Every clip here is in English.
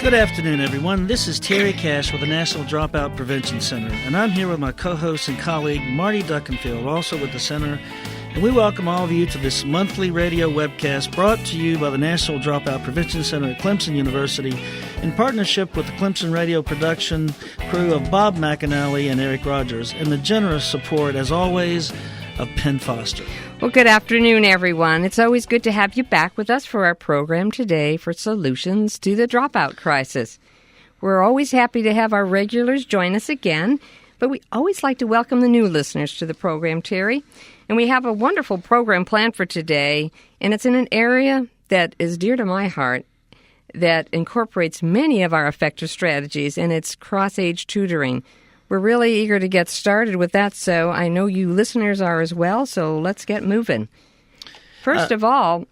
Good afternoon, everyone. This is Terry Cash with the National Dropout Prevention Center, and I'm here with my co-host and colleague, Marty Duckenfield, also with the center, and we welcome all of you to this monthly radio webcast brought to you by the National Dropout Prevention Center at Clemson University in partnership with the Clemson radio production crew of Bob McAnally and Eric Rogers, and the generous support, as always, of Penn Foster. Well, good afternoon, everyone. It's always good to have you back with us for our program today for solutions to the dropout crisis. We're always happy to have our regulars join us again, but we always like to welcome the new listeners to the program, Terry. And we have a wonderful program planned for today, and it's in an area that is dear to my heart that incorporates many of our effective strategies, and it's cross-age tutoring. We're really eager to get started with that, so I know you listeners are as well, so let's get moving. First of all,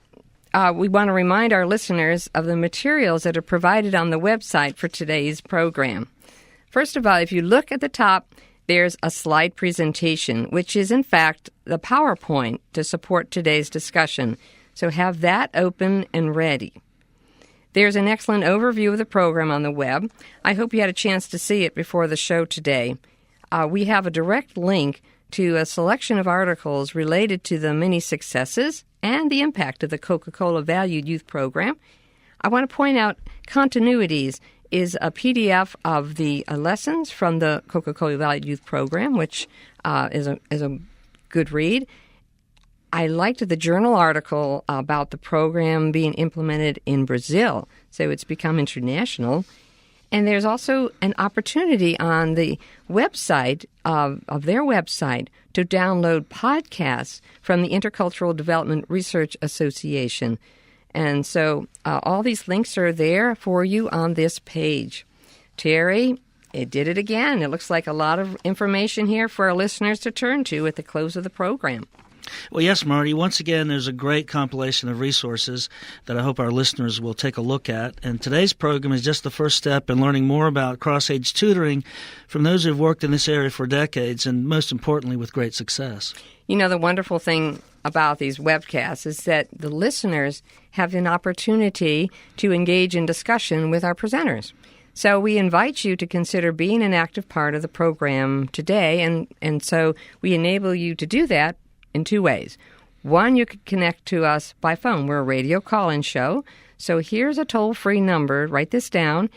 we want to remind our listeners of the materials that are provided on the website for today's program. First of all, if you look at the top, there's a slide presentation, which is, in fact, the PowerPoint to support today's discussion. So have that open and ready. There's an excellent overview of the program on the web. I hope you had a chance to see it before the show today. We have a direct link to a selection of articles related to the many successes and the impact of the Coca-Cola Valued Youth Program. I want to point out Continuities is a PDF of the lessons from the Coca-Cola Valued Youth Program, which is a good read. I liked the journal article about the program being implemented in Brazil, so it's become international. And there's also an opportunity on the website of their website to download podcasts from the Intercultural Development Research Association. And so all these links are there for you on this page. Terry, it did it again. It looks like a lot of information here for our listeners to turn to at the close of the program. Well, yes, Marty. Once again, there's a great compilation of resources that I hope our listeners will take a look at. And today's program is just the first step in learning more about cross-age tutoring from those who have worked in this area for decades and, most importantly, with great success. You know, the wonderful thing about these webcasts is that the listeners have an opportunity to engage in discussion with our presenters. So we invite you to consider being an active part of the program today, and so we enable you to do that in two ways. One, you could connect to us by phone. We're a radio call-in show. So here's a toll-free number. Write this down,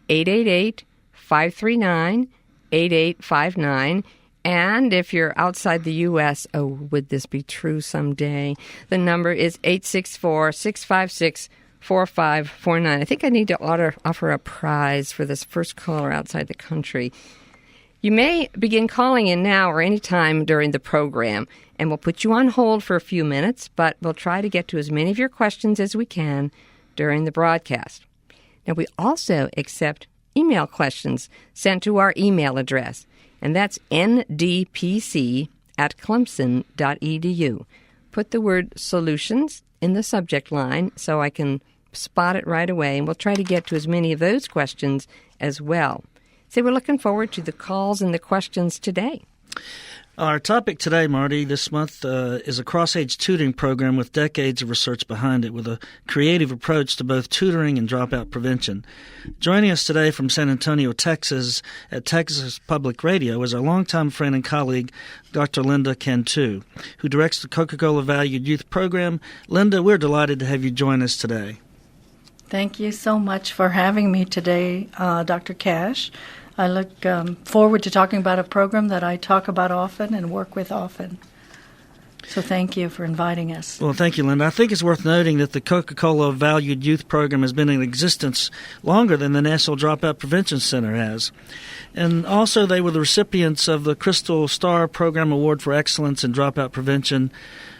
888-539-8859. And if you're outside the U.S., oh, would this be true someday? The number is 864-656-4549. I think I need to offer a prize for this first caller outside the country. You may begin calling in now or any time during the program, and we'll put you on hold for a few minutes, but we'll try to get to as many of your questions as we can during the broadcast. Now, we also accept email questions sent to our email address, and that's ndpc@clemson.edu. Put the word solutions in the subject line so I can spot it right away, and we'll try to get to as many of those questions as well. So we're looking forward to the calls and the questions today. Our topic today, Marty, this month is a cross-age tutoring program with decades of research behind it, with a creative approach to both tutoring and dropout prevention. Joining us today from San Antonio, Texas, at Texas Public Radio is our longtime friend and colleague, Dr. Linda Cantu, who directs the Coca-Cola Valued Youth Program. Linda, we're delighted to have you join us today. Thank you so much for having me today, Dr. Cash. I look forward to talking about a program that I talk about often and work with often. So thank you for inviting us. Well, thank you, Linda. I think it's worth noting that the Coca-Cola Valued Youth Program has been in existence longer than the National Dropout Prevention Center has. And also they were the recipients of the Crystal Star Program Award for Excellence in Dropout Prevention.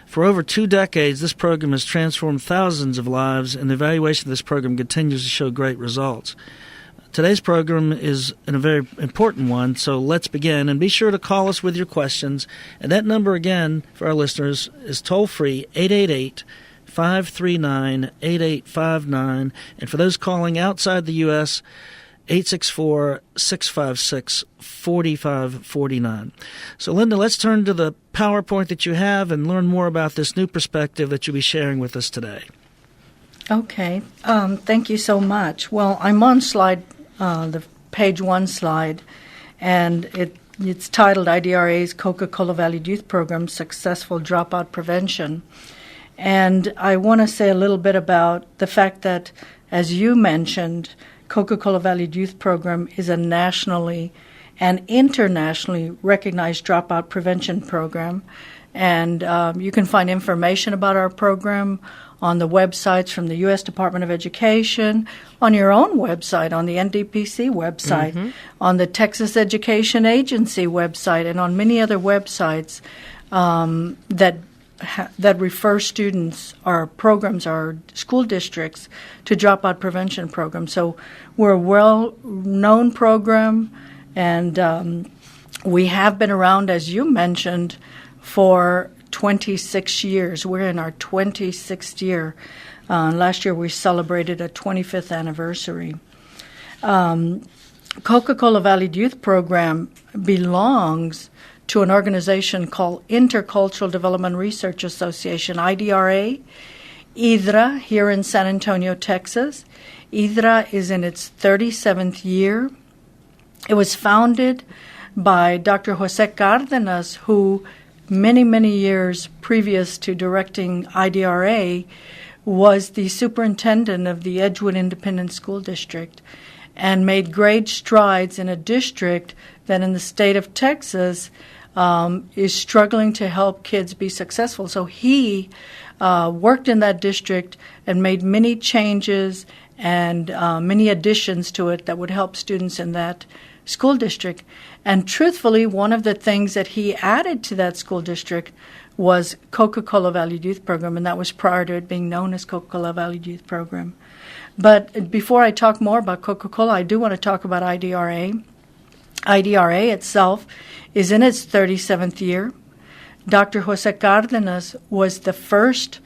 For over 2 decades, this program has transformed thousands of lives, and the evaluation of this program continues to show great results. Today's program is a very important one, so let's begin. And be sure to call us with your questions. And that number, again, for our listeners, is toll-free, 888-539-8859. And for those calling outside the U.S., 864-656-4549. So, Linda, let's turn to the PowerPoint that you have and learn more about this new perspective that you'll be sharing with us today. Okay. Thank you so much. Well, I'm on the page 1 slide, and it's titled IDRA's Coca-Cola Valued Youth Program Successful Dropout Prevention. And I want to say a little bit about the fact that, as you mentioned, Coca-Cola Valued Youth Program is a nationally and internationally recognized dropout prevention program. And you can find information about our program on the websites from the U.S. Department of Education, on your own website, on the NDPC website, on the Texas Education Agency website, and on many other websites that refer students or programs or school districts to dropout prevention programs. So we're a well-known program, and we have been around, as you mentioned, for 26 years. We're in our 26th year. Last year we celebrated a 25th anniversary. Coca-Cola Valued Youth Program belongs to an organization called Intercultural Development Research Association, IDRA, IDRA, here in San Antonio, Texas. IDRA is in its 37th year. It was founded by Dr. Jose Cardenas, who many, many years previous to directing IDRA was the superintendent of the Edgewood Independent School District and made great strides in a district that in the state of Texas is struggling to help kids be successful. So he worked in that district and made many changes and many additions to it that would help students in that school district. And truthfully, one of the things that he added to that school district was Coca-Cola Valued Youth Program, and that was prior to it being known as Coca-Cola Valued Youth Program. But before I talk more about Coca-Cola, I do want to talk about IDRA. IDRA itself is in its 37th year. Dr. Jose Cardenas was the first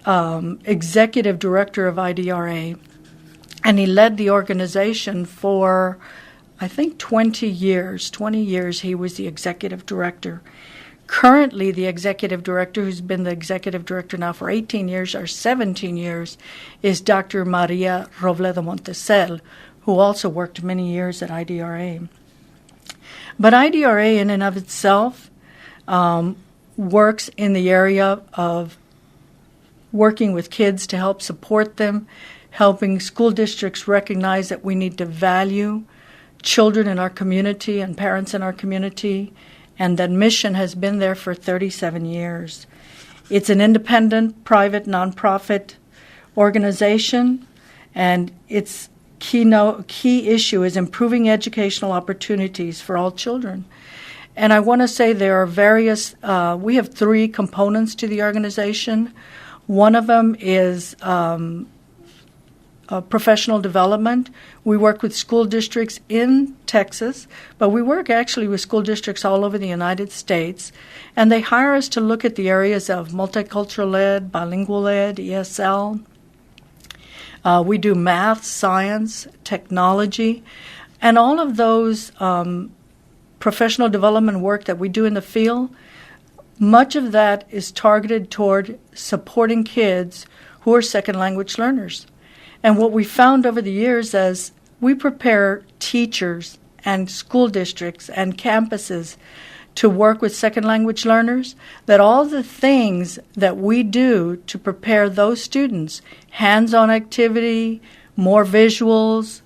executive director of IDRA, and he led the organization for, I think, 20 years. 20 years he was the executive director. Currently, the executive director, who's been the executive director now for 18 years or 17 years, is Dr. Maria Robledo Montesel, who also worked many years at IDRA. But IDRA in and of itself works in the area of working with kids to help support them, helping school districts recognize that we need to value children in our community and parents in our community, and that mission has been there for 37 years. It's an independent, private, nonprofit organization, and its key issue is improving educational opportunities for all children. And I want to say there are various, we have 3 components to the organization. One of them is professional development. We work with school districts in Texas, but we work actually with school districts all over the United States, and they hire us to look at the areas of multicultural ed, bilingual ed, ESL. We do math, science, technology, and all of those professional development work that we do in the field, much of that is targeted toward supporting kids who are second language learners. And what we found over the years as we prepare teachers and school districts and campuses to work with second language learners, that all the things that we do to prepare those students, hands-on activity, more visuals,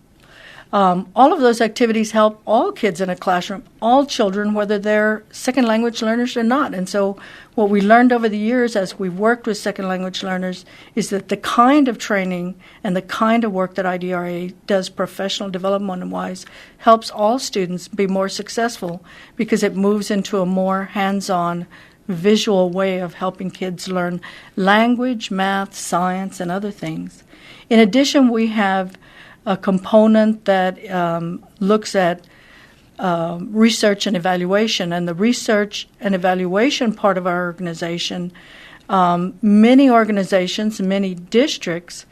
all of those activities help all kids in a classroom, all children, whether they're second language learners or not. And so what we learned over the years as we've worked with second language learners is that the kind of training and the kind of work that IDRA does professional development-wise helps all students be more successful because it moves into a more hands-on, visual way of helping kids learn language, math, science, and other things. In addition, we have a component that looks at research and evaluation. And the research and evaluation part of our organization, many organizations, many districts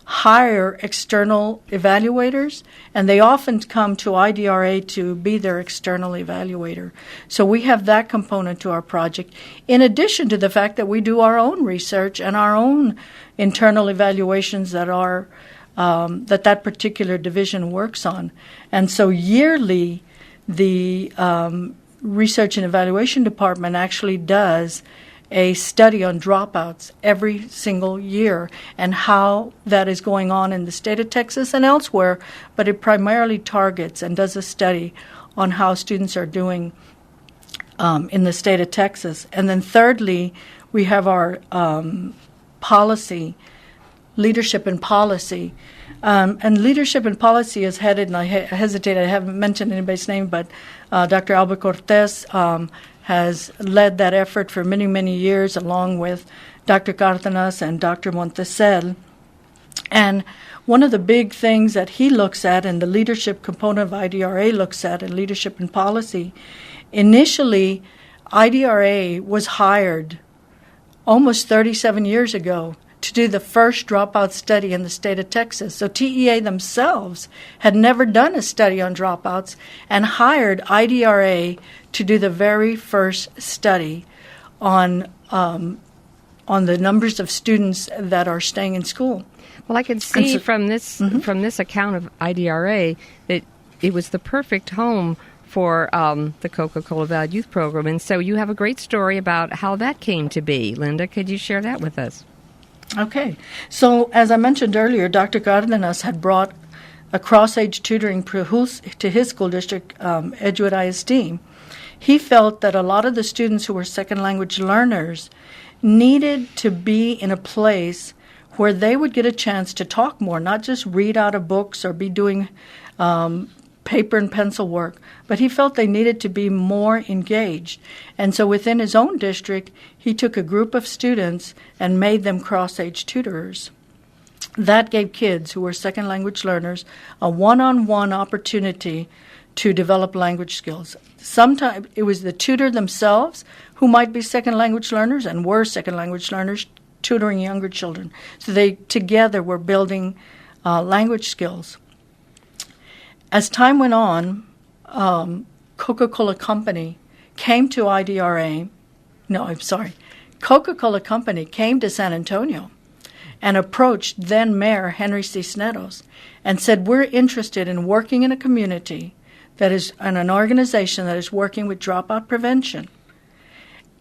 hire external evaluators, and they often come to IDRA to be their external evaluator. So we have that component to our project, in addition to the fact that we do our own research and our own internal evaluations that are that particular division works on. And so yearly, the Research and Evaluation Department actually does a study on dropouts every single year and how that is going on in the state of Texas and elsewhere, but it primarily targets and does a study on how students are doing in the state of Texas. And then thirdly, we have our policy, leadership and policy. And leadership and policy is headed, and I hesitate, I haven't mentioned anybody's name, but Dr. Albert Cortez has led that effort for many, many years, along with Dr. Cardenas and Dr. Montesel. And one of the big things that he looks at, and the leadership component of IDRA looks at, in leadership and policy, initially, IDRA was hired almost 37 years ago to do the first dropout study in the state of Texas. So TEA themselves had never done a study on dropouts and hired IDRA to do the very first study on the numbers of students that are staying in school. Well, I can see from this account of IDRA that it was the perfect home for the Coca-Cola Valued Youth Program. And so you have a great story about how that came to be. Linda, could you share that with us? Okay. So as I mentioned earlier, Dr. Cardenas had brought a cross-age tutoring to his school district, Edgewood ISD. He felt that a lot of the students who were second language learners needed to be in a place where they would get a chance to talk more, not just read out of books or be doing paper and pencil work, but he felt they needed to be more engaged. And so within his own district, he took a group of students and made them cross-age tutors. That gave kids who were second language learners a one-on-one opportunity to develop language skills. Sometimes it was the tutor themselves who might be second language learners and were second language learners tutoring younger children. So they together were building language skills. As time went on, Coca-Cola Company came to IDRA. Coca-Cola Company came to San Antonio and approached then Mayor Henry C. Snedos and said, we're interested in working in a community that is in an organization that is working with dropout prevention.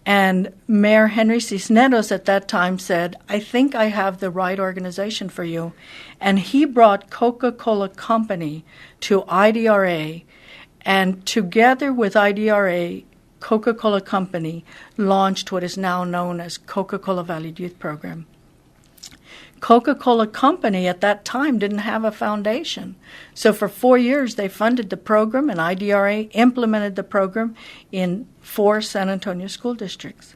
And Mayor Henry C. Snedos at that time said, I think I have the right organization for you. And he brought Coca-Cola Company to IDRA, and together with IDRA, Coca-Cola Company launched what is now known as Coca-Cola Valued Youth Program. Coca-Cola Company at that time didn't have a foundation. So for 4 years they funded the program, and IDRA implemented the program in 4 San Antonio school districts.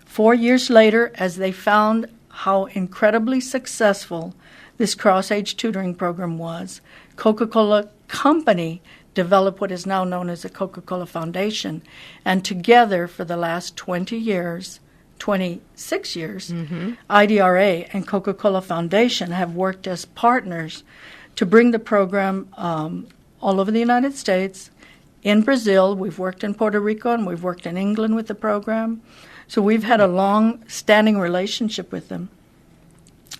4 years later, as they found how incredibly successful this cross-age tutoring program was, Coca-Cola Company developed what is now known as the Coca-Cola Foundation. And together for the last 26 years, IDRA and Coca-Cola Foundation have worked as partners to bring the program all over the United States. In Brazil, we've worked in Puerto Rico, and we've worked in England with the program. So we've had a long-standing relationship with them.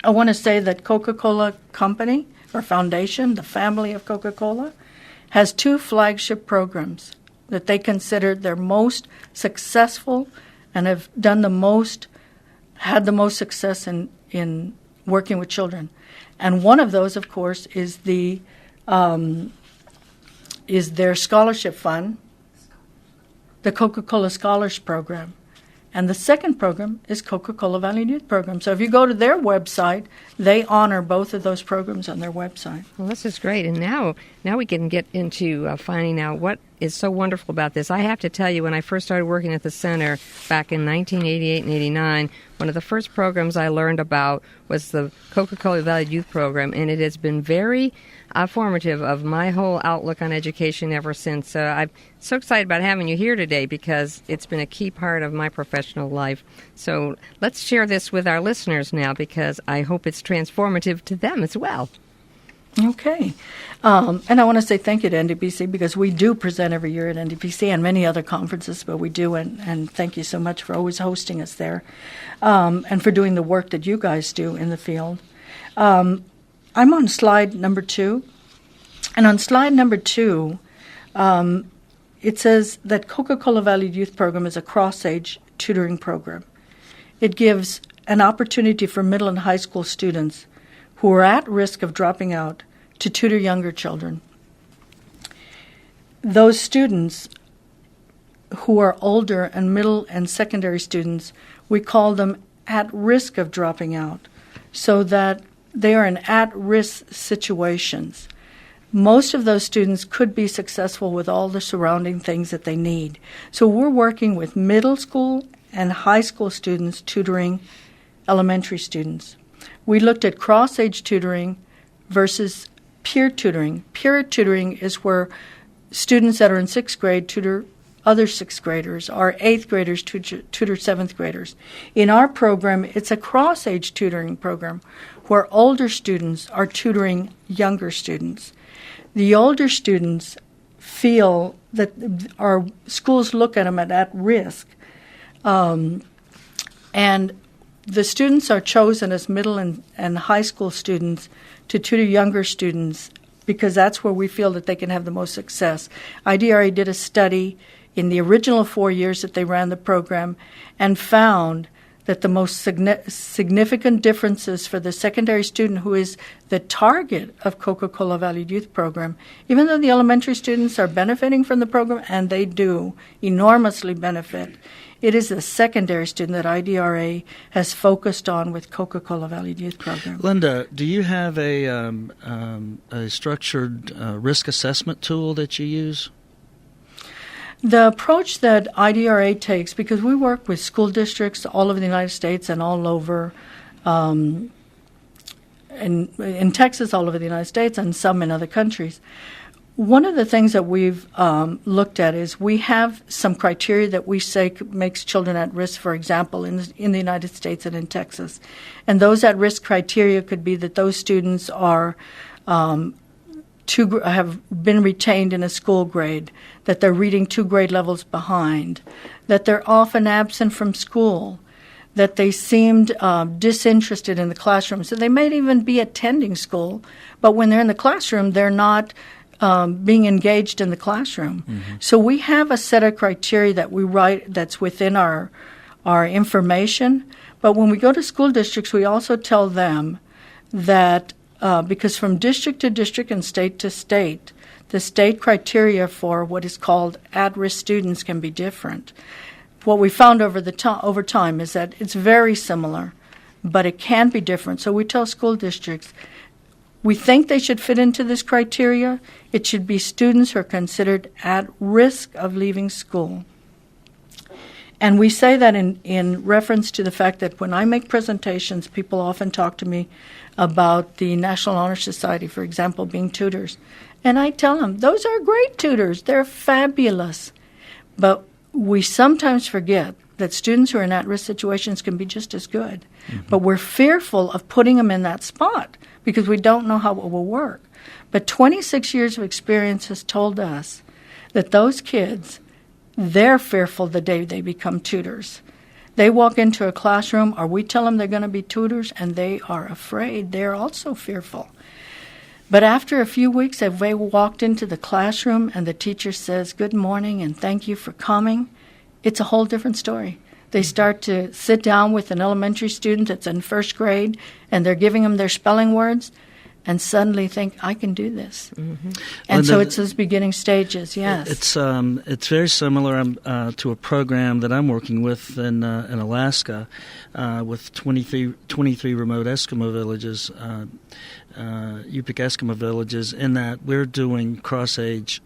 I want to say that Coca-Cola Company, or Foundation, the family of Coca-Cola, has 2 flagship programs that they consider their most successful and have had the most success in working with children. And one of those, of course, is their scholarship fund, the Coca-Cola Scholars Program. And the second program is Coca-Cola Valued Youth Program. So if you go to their website, they honor both of those programs on their website. Well, this is great. And now we can get into finding out what is so wonderful about this. I have to tell you, when I first started working at the center back in 1988 and 89, one of the first programs I learned about was the Coca-Cola Valued Youth Program, and it has been very formative of my whole outlook on education ever since. So I'm so excited about having you here today because it's been a key part of my professional life. So let's share this with our listeners now because I hope it's transformative to them as well. Okay. And I want to say thank you to NDPC because we do present every year at NDPC and many other conferences, but we do, and thank you so much for always hosting us there and for doing the work that you guys do in the field. I'm on slide number 2, and on slide number 2, it says that Coca-Cola Valued Youth Program is a cross-age tutoring program. It gives an opportunity for middle and high school students who are at risk of dropping out to tutor younger children. Those students who are older and middle and secondary students, we call them at risk of dropping out, so that they are in at-risk situations. Most of those students could be successful with all the surrounding things that they need. So we're working with middle school and high school students tutoring elementary students. We looked at cross-age tutoring versus peer tutoring. Peer tutoring is where students that are in 6th grade tutor other 6th graders, or 8th graders tutor 7th graders. In our program, it's a cross-age tutoring program where older students are tutoring younger students. The older students feel that our schools look at them at risk, and the students are chosen as middle and high school students to tutor younger students because that's where we feel that they can have the most success. IDRA did a study in the original 4 years that they ran the program and found that the most significant differences for the secondary student who is the target of Coca-Cola Valued Youth Program, even though the elementary students are benefiting from the program, and they do enormously benefit, it is the secondary student that IDRA has focused on with Coca-Cola Valued Youth Program. Linda, do you have a structured risk assessment tool that you use? The approach that IDRA takes, because we work with school districts all over the United States and all over, in Texas, all over the United States, and some in other countries. One of the things that we've looked at is we have some criteria that we say makes children at risk, for example, in the United States and in Texas. And those at-risk criteria could be that those students are have been retained in a school grade, that they're reading 2 grade levels behind, that they're often absent from school, that they seemed disinterested in the classroom. So they may even be attending school, but when they're in the classroom, they're not being engaged in the classroom. Mm-hmm. So we have a set of criteria that we write that's within our information. But when we go to school districts, we also tell them that because from district to district and state to state, the state criteria for what is called at-risk students can be different. What we found over time is that it's very similar, but it can be different. So we tell school districts, we think they should fit into this criteria. It should be students who are considered at risk of leaving school. And we say that in reference to the fact that when I make presentations, people often talk to me about the National Honor Society, for example, being tutors. And I tell them, those are great tutors. They're fabulous. But we sometimes forget that students who are in at-risk situations can be just as good. Mm-hmm. But we're fearful of putting them in that spot because we don't know how it will work. But 26 years of experience has told us that those kids, they're fearful the day they become tutors. They walk into a classroom, or we tell them they're going to be tutors, and they are afraid. They're also fearful. But after a few weeks, if they walked into the classroom and the teacher says, "Good morning and thank you for coming," it's a whole different story. They start to sit down with an elementary student that's in 1st grade, and they're giving them their spelling words, and suddenly think, I can do this. Mm-hmm. And so it's those beginning stages, yes. It's very similar to a program that I'm working with in Alaska with 23 remote Eskimo villages, Yupik Eskimo villages, in that we're doing cross-age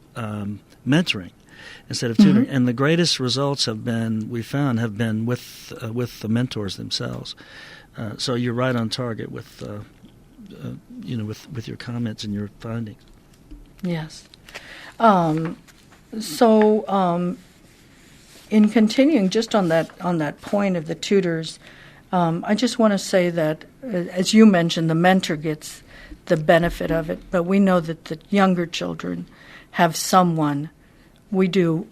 mentoring. instead of tutoring. And the greatest results we found have been with the mentors themselves. So you're right on target with with your comments and your findings. Yes. In continuing just on that point of the tutors, I just want to say that, as you mentioned, the mentor gets the benefit of it, but we know that the younger children have someone. We do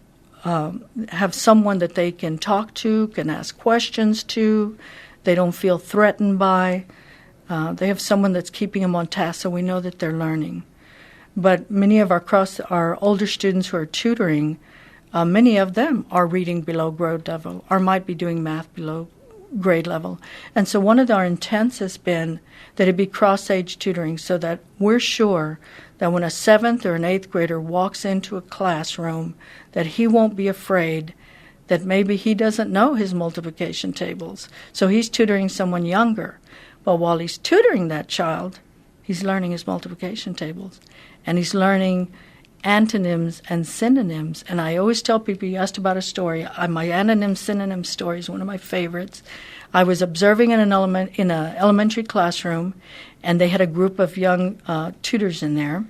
have someone that they can talk to, can ask questions to. They don't feel threatened by. They have someone that's keeping them on task, so we know that they're learning. But many of our older students who are tutoring, many of them are reading below grade level or might be doing math below grade level. And so one of our intents has been that it be cross-age tutoring so that we're sure that when a 7th or an 8th grader walks into a classroom, that he won't be afraid that maybe he doesn't know his multiplication tables. So he's tutoring someone younger. But while he's tutoring that child, he's learning his multiplication tables. And he's learning antonyms and synonyms. And I always tell people, you asked about a story. My antonym synonym story is one of my favorites. I was observing in an elementary classroom, and they had a group of young tutors in there.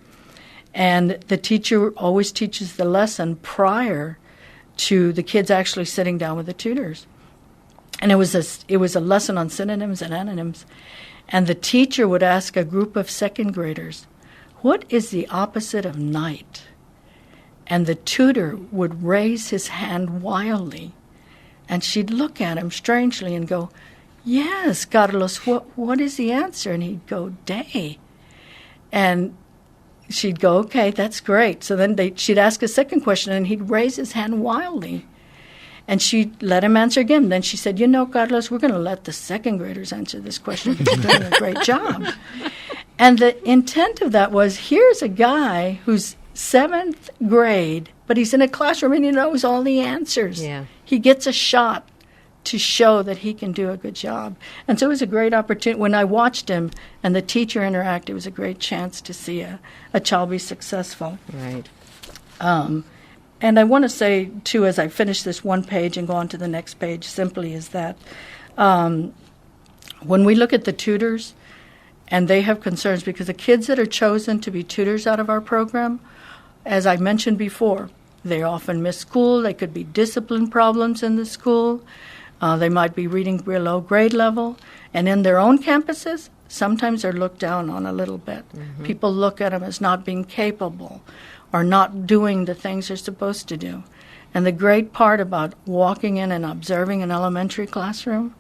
And the teacher always teaches the lesson prior to the kids actually sitting down with the tutors. And it was a lesson on synonyms and antonyms. And the teacher would ask a group of second graders, what is the opposite of night? And the tutor would raise his hand wildly, and she'd look at him strangely and go, yes, Carlos, what is the answer? And he'd go, day. And she'd go, okay, that's great. So then she'd ask a second question, and he'd raise his hand wildly. And she let him answer again. Then she said, Carlos, we're going to let the second graders answer this question because they're doing a great job. And the intent of that was, here's a guy who's 7th grade, but he's in a classroom and he knows all the answers. Yeah. He gets a shot to show that he can do a good job. And so it was a great opportunity. When I watched him and the teacher interact, it was a great chance to see a child be successful. Right. And I want to say, too, as I finish this one page and go on to the next page, simply is that when we look at the tutors, and they have concerns because the kids that are chosen to be tutors out of our program, as I mentioned before, they often miss school. They could be discipline problems in the school. They might be reading below grade level. And in their own campuses, sometimes they're looked down on a little bit. Mm-hmm. People look at them as not being capable or not doing the things they're supposed to do. And the great part about walking in and observing an elementary classroom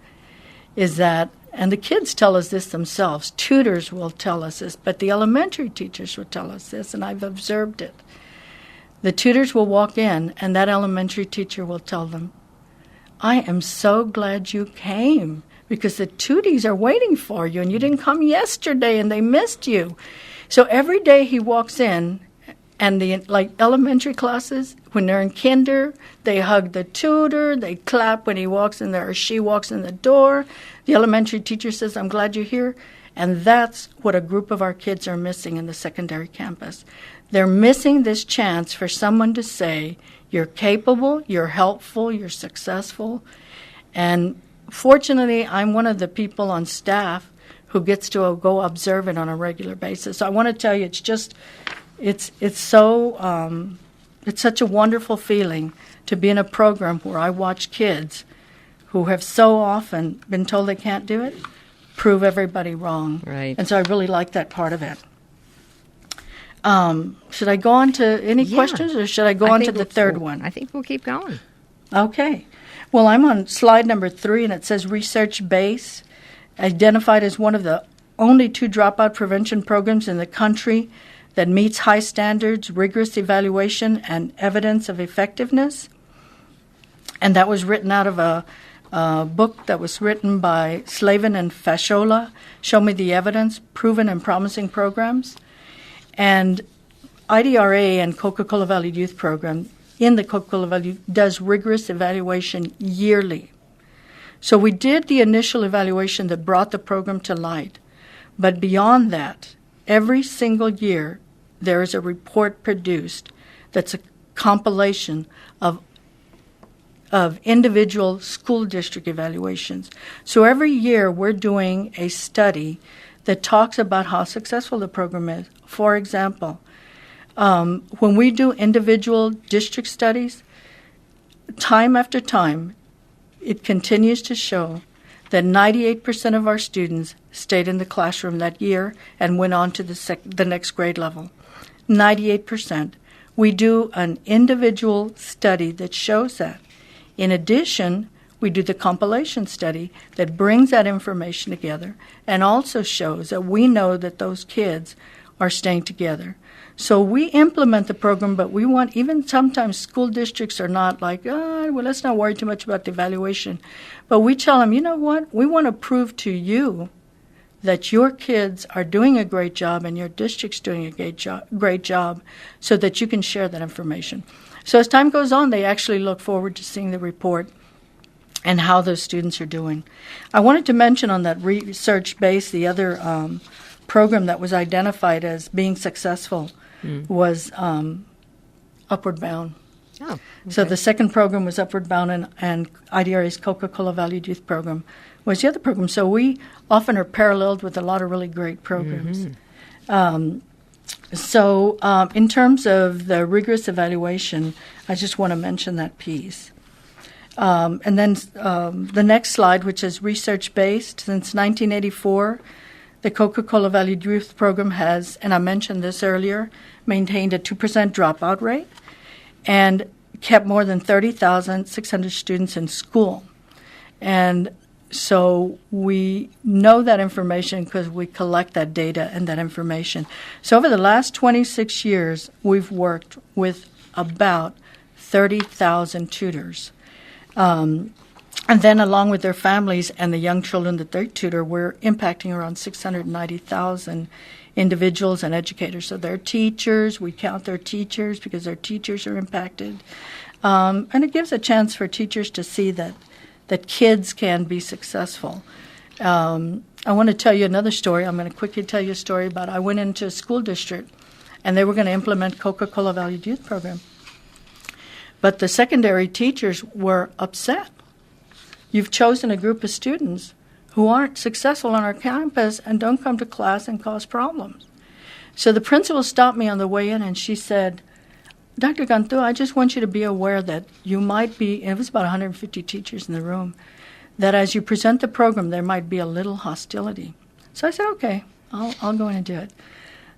is that, and the kids tell us this themselves, tutors will tell us this, but the elementary teachers will tell us this, and I've observed it. The tutors will walk in, and that elementary teacher will tell them, I am so glad you came, because the tuties are waiting for you, and you didn't come yesterday, and they missed you. So every day he walks in, and like elementary classes, when they're in kinder, they hug the tutor, they clap when he walks in there or she walks in the door. The elementary teacher says, I'm glad you're here. And that's what a group of our kids are missing in the secondary campus. They're missing this chance for someone to say, you're capable, you're helpful, you're successful. And fortunately, I'm one of the people on staff who gets to go observe it on a regular basis. So I want to tell you, it's such a wonderful feeling to be in a program where I watch kids who have so often been told they can't do it, prove everybody wrong. Right. And so I really like that part of it. Should I go on to any questions, or should I go on to the third one? I think we'll keep going. Okay. Well, I'm on slide number 3, and it says research-based, identified as one of the only 2 dropout prevention programs in the country that meets high standards, rigorous evaluation, and evidence of effectiveness. And that was written out of a book that was written by Slavin and Fasciola, Show Me the Evidence, Proven and Promising Programs. And IDRA and Coca-Cola Valley Youth Program in the Coca-Cola Valley does rigorous evaluation yearly. So we did the initial evaluation that brought the program to light. But beyond that, every single year, there is a report produced that's compilation of individual school district evaluations. So every year we're doing a study that talks about how successful the program is. For example, when we do individual district studies, time after time, it continues to show that 98% of our students stayed in the classroom that year and went on to the next grade level. 98%. We do an individual study that shows that. In addition, we do the compilation study that brings that information together and also shows that we know that those kids are staying together. So we implement the program, but we want, even sometimes school districts are not like, well, let's not worry too much about the evaluation. But we tell them, you know what, we want to prove to you that your kids are doing a great job and your district's doing a great job so that you can share that information. So as time goes on, they actually look forward to seeing the report and how those students are doing. I wanted to mention on that research base, the other program that was identified as being successful was Upward Bound. Oh, okay. So the second program was Upward Bound, and IDRA's Coca-Cola Valued Youth Program was the other program. So we often are paralleled with a lot of really great programs. So in terms of the rigorous evaluation, I just want to mention that piece. And then the next slide, which is research-based. Since 1984, the Coca-Cola Valued Youth Program has, and I mentioned this earlier, maintained a 2% dropout rate and kept more than 30,600 students in school. And so we know that information because we collect that data and that information. So over the last 26 years, we've worked with about 30,000 tutors. And then along with their families and the young children that they tutor, we're impacting around 690,000 individuals and educators. So their teachers, we count their teachers because their teachers are impacted. And it gives a chance for teachers to see that kids can be successful. I want to tell you another story. I'm going to quickly tell you a story about I went into a school district, and they were going to implement Coca-Cola Valued Youth Program. But the secondary teachers were upset. You've chosen a group of students who aren't successful on our campus and don't come to class and cause problems. So the principal stopped me on the way in, and she said, Dr. Cantu, I just want you to be aware that you might be, and it was about 150 teachers in the room, that as you present the program, there might be a little hostility. So I said, okay, I'll go in and do it.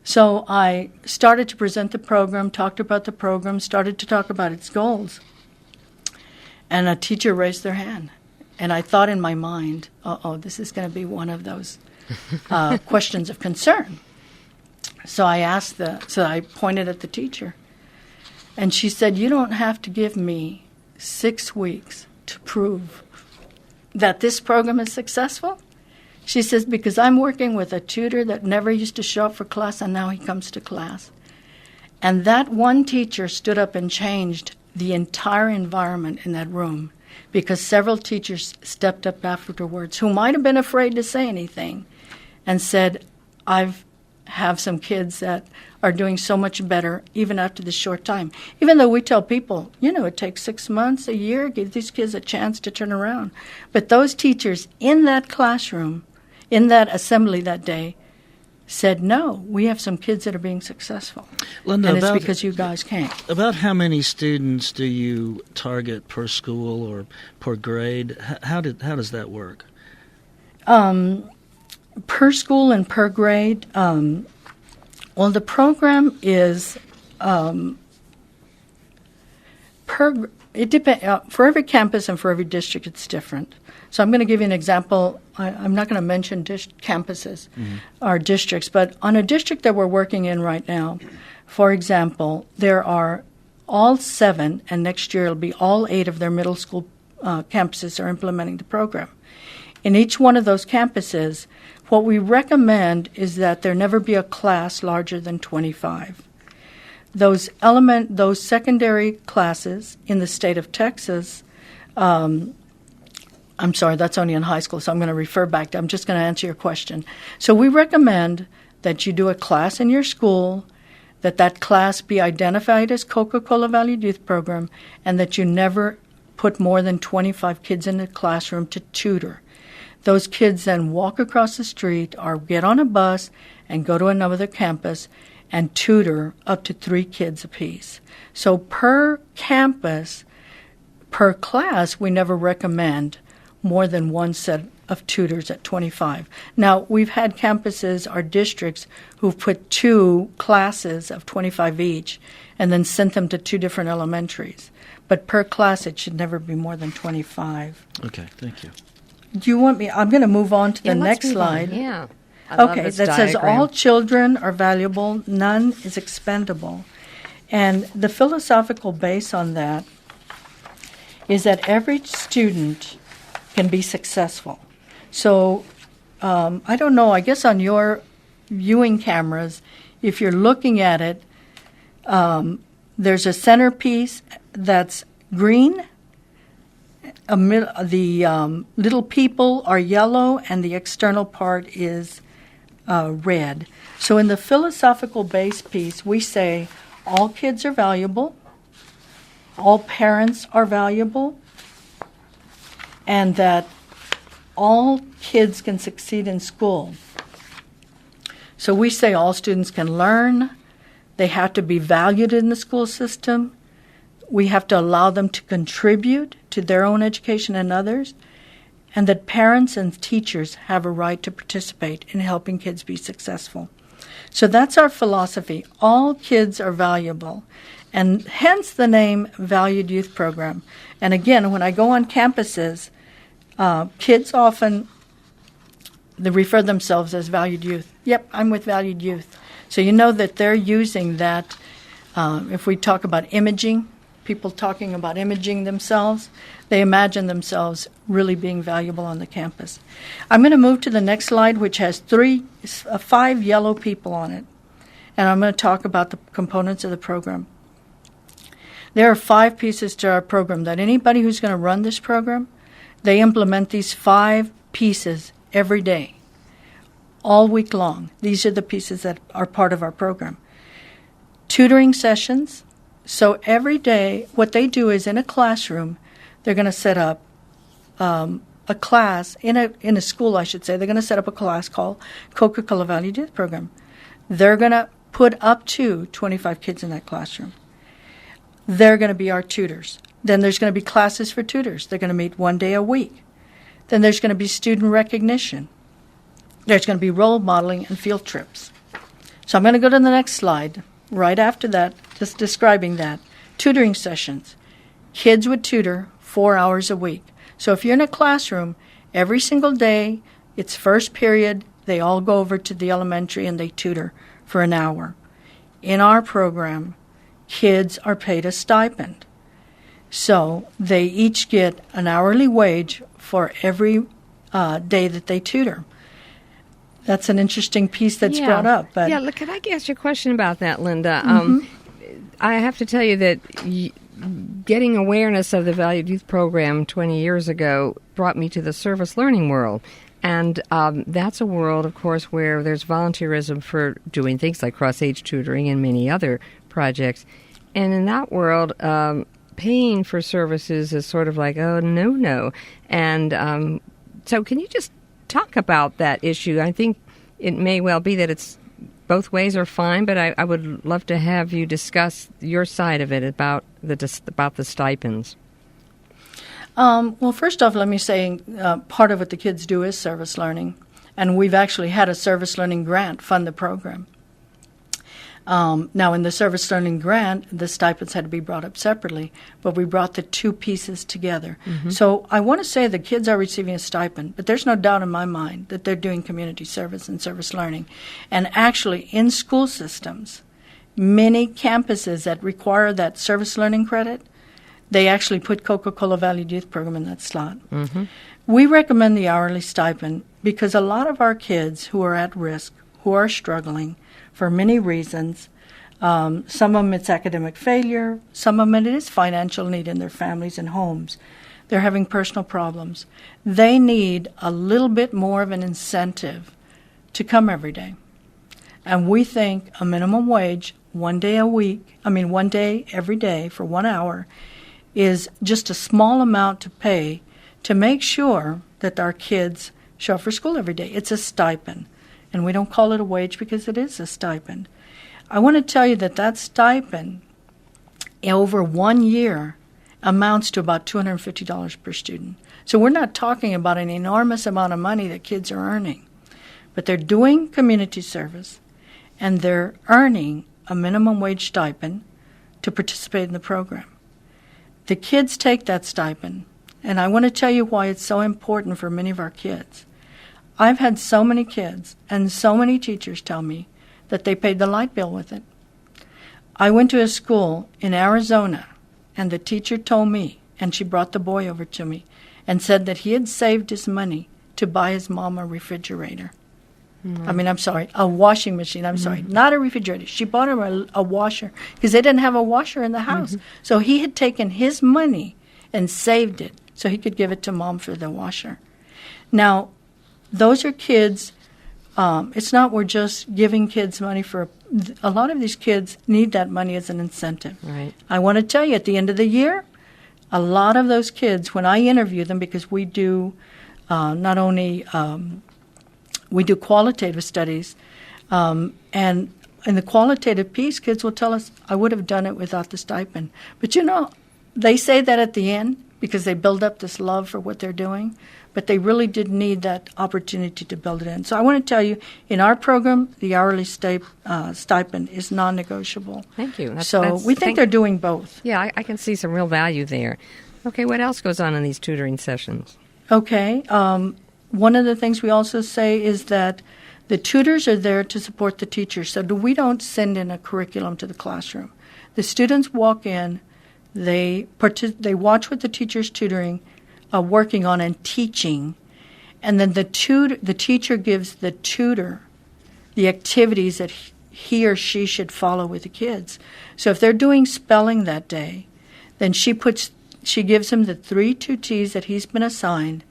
So I started to present the program, talked about the program, started to talk about its goals. And a teacher raised their hand. And I thought in my mind, this is going to be one of those questions of concern. So I pointed at the teacher. And she said, you don't have to give me 6 weeks to prove that this program is successful. She says, because I'm working with a tutor that never used to show up for class, and now he comes to class. And that one teacher stood up and changed the entire environment in that room, because several teachers stepped up afterwards who might have been afraid to say anything and said, I have some kids that are doing so much better even after this short time. Even though we tell people, it takes 6 months, a year, give these kids a chance to turn around. But those teachers in that classroom, in that assembly that day, said, no, we have some kids that are being successful. Linda, and it's because you guys can't. About how many students do you target per school or per grade? How does that work? Per school and per grade, well, the program is for every campus and for every district, it's different. So I'm going to give you an example. I'm not going to mention campuses or districts, but on a district that we're working in right now, for example, there are all 7, and next year it'll be all 8 of their middle school campuses are implementing the program. In each one of those campuses, what we recommend is that there never be a class larger than 25. Those secondary classes in the state of Texas, I'm sorry, that's only in high school, so I'm going to refer back to, I'm just going to answer your question. So we recommend that you do a class in your school that class be identified as Coca-Cola Valued Youth Program, and that you never put more than 25 kids in the classroom to tutor. Those kids then walk across the street or get on a bus and go to another campus and tutor up to 3 kids apiece. So per campus, per class, we never recommend more than one set of tutors at 25. Now, we've had campuses or districts who've put 2 classes of 25 each and then sent them to 2 different elementaries. But per class, it should never be more than 25. Okay, thank you. Do you want me? I'm going to move on to the next slide. Yeah. I love Okay, this that says diagram. all children are valuable, none is expendable. And the philosophical base on that is that every student can be successful. So, I don't know, I guess on your viewing cameras, if you're looking at it, there's a centerpiece that's green, the little people are yellow, and the external part is red. So in the philosophical base piece, we say all kids are valuable, all parents are valuable, and that all kids can succeed in school. So we say all students can learn, they have to be valued in the school system, we have to allow them to contribute to their own education and others, and that parents and teachers have a right to participate in helping kids be successful. So that's our philosophy. All kids are valuable, and hence the name Valued Youth Program. And again, when I go on campuses, kids often they refer themselves as valued youth. Yep, I'm with valued youth. So you know that they're using that. If we talk about imaging, people talking about imaging themselves, they imagine themselves really being valuable on the campus. I'm going to move to the next slide, which has 5 yellow people on it. And I'm going to talk about the components of the program. There are 5 pieces to our program that anybody who's going to run this program, they implement these 5 pieces every day, all week long. These are the pieces that are part of our program. Tutoring sessions. So every day, what they do is in a classroom, they're going to set up a class, in a school, I should say, they're going to set up a class called Coca-Cola Valued Youth Program. They're going to put up to 25 kids in that classroom. They're going to be our tutors. Then there's going to be classes for tutors. They're going to meet 1 day a week. Then there's going to be student recognition. There's going to be role modeling and field trips. So I'm going to go to the next slide. Right after that, just describing that. Tutoring sessions. Kids would tutor 4 hours a week. So if you're in a classroom, every single day, it's first period, they all go over to the elementary and they tutor for an hour. In our program, kids are paid a stipend. So they each get an hourly wage for every day that they tutor. That's an interesting piece that's brought up. But yeah, look, could I ask you a question about that, Linda? I have to tell you that getting awareness of the Valued Youth Program 20 years ago brought me to the service learning world. And that's a world, of course, where there's volunteerism for doing things like cross-age tutoring and many other projects. And in that world, paying for services is sort of like, oh, no. And so can you just talk about that issue? I think it may well be that it's both ways are fine, but I would love to have you discuss your side of it about the stipends. Well, first off, let me say part of what the kids do is service learning, and we've actually had a service learning grant fund the program. Now, in the service learning grant, the stipends had to be brought up separately, but we brought the 2 pieces together. Mm-hmm. So I want to say the kids are receiving a stipend, but there's no doubt in my mind that they're doing community service and service learning. And actually, in school systems, many campuses that require that service learning credit, they actually put Coca-Cola Valued Youth Program in that slot. Mm-hmm. We recommend the hourly stipend because a lot of our kids who are at risk, who are struggling, for many reasons. Some of them it's academic failure. Some of them it is financial need in their families and homes. They're having personal problems. They need a little bit more of an incentive to come every day. And we think a minimum wage one day every day for 1 hour is just a small amount to pay to make sure that our kids show up for school every day. It's a stipend, and we don't call it a wage because it is a stipend. I want to tell you that stipend over 1 year amounts to about $250 per student. So we're not talking about an enormous amount of money that kids are earning, but they're doing community service, and they're earning a minimum wage stipend to participate in the program. The kids take that stipend, and I want to tell you why it's so important for many of our kids. I've had so many kids and so many teachers tell me that they paid the light bill with it. I went to a school in Arizona, and the teacher told me, and she brought the boy over to me, and said that he had saved his money to buy his mom a refrigerator. A washing machine. Not a refrigerator. She bought him a washer because they didn't have a washer in the house. So he had taken his money and saved it so he could give it to mom for the washer. Now, those are kids. It's not we're just giving kids money for. A lot of these kids need that money as an incentive. Right. I want to tell you, at the end of the year, a lot of those kids, when I interview them, because we do not only we do qualitative studies, and in the qualitative piece, kids will tell us, I would have done it without the stipend. But they say that at the end because they build up this love for what they're doing, but they really did need that opportunity to build it in. So I want to tell you, in our program, the hourly stipend is non-negotiable. Thank you. We think they're doing both. Yeah, I can see some real value there. Okay, what else goes on in these tutoring sessions? Okay. One of the things we also say is that the tutors are there to support the teachers. So we don't send in a curriculum to the classroom. The students walk in, they watch what the teacher's tutoring, working on and teaching, and then the teacher gives the tutor the activities that he or she should follow with the kids. So if they're doing spelling that day, then she gives him the 3 tutees that he's been assigned,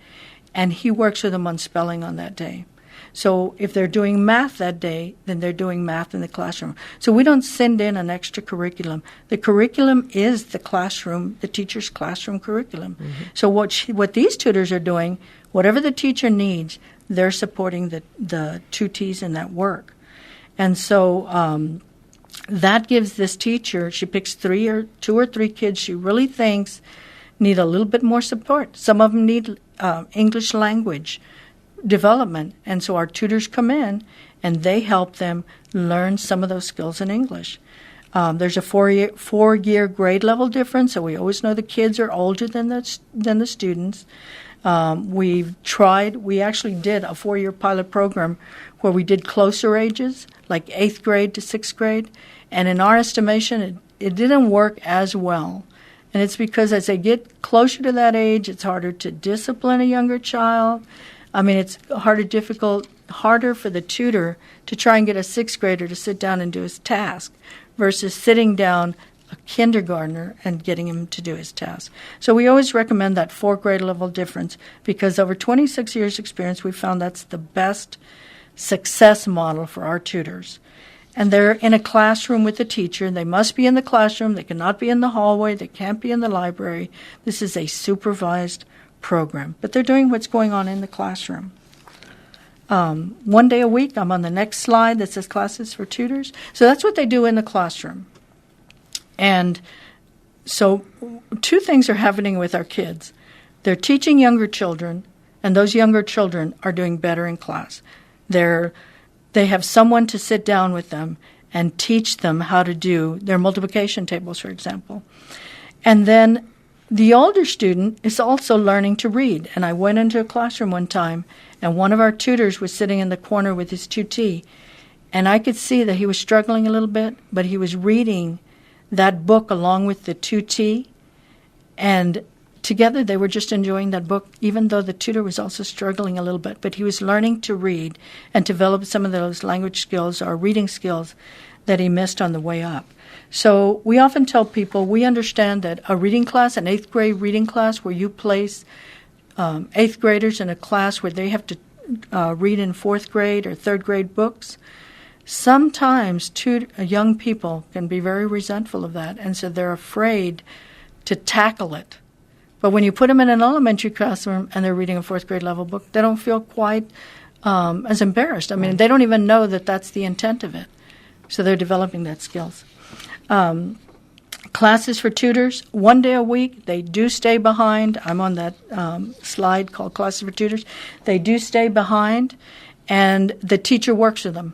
and he works with them on spelling on that day. So if they're doing math that day, then they're doing math in the classroom. So we don't send in an extra curriculum. The curriculum is the teacher's classroom curriculum. Mm-hmm. So what these tutors are doing, whatever the teacher needs, they're supporting the tutees in that work. And so that gives this teacher, she picks 2 or 3 kids she really thinks need a little bit more support. Some of them need English language development, and so our tutors come in and they help them learn some of those skills in English. There's a 4-year grade level difference, so we always know the kids are older than the students. We actually did a 4-year pilot program where we did closer ages, like 8th grade to 6th grade, and in our estimation, it didn't work as well. And it's because as they get closer to that age, it's harder to discipline a younger child. It's harder for the tutor to try and get a 6th grader to sit down and do his task versus sitting down a kindergartner and getting him to do his task. So we always recommend that 4 grade level difference because over 26 years experience, we found that's the best success model for our tutors. And they're in a classroom with the teacher. They must be in the classroom. They cannot be in the hallway. They can't be in the library. This is a supervised program. But they're doing what's going on in the classroom. 1 day a week, I'm on the next slide that says classes for tutors. So that's what they do in the classroom. And so 2 things are happening with our kids. They're teaching younger children, and those younger children are doing better in class. They have someone to sit down with them and teach them how to do their multiplication tables, for example. And then the older student is also learning to read. And I went into a classroom one time, and one of our tutors was sitting in the corner with his tutee. And I could see that he was struggling a little bit, but he was reading that book along with the tutee. And together they were just enjoying that book, even though the tutor was also struggling a little bit. But he was learning to read and develop some of those language skills or reading skills that he missed on the way up. So we often tell people we understand that a reading class, an 8th grade reading class where you place 8th graders in a class where they have to read in 4th grade or 3rd grade books, Sometimes young people can be very resentful of that, and so they're afraid to tackle it. But when you put them in an elementary classroom and they're reading a fourth grade level book, they don't feel quite as embarrassed. I mean, they don't even know that that's the intent of it. So they're developing that skills. Classes for tutors, 1 day a week. They do stay behind. I'm on that slide called Classes for Tutors. They do stay behind, and the teacher works with them.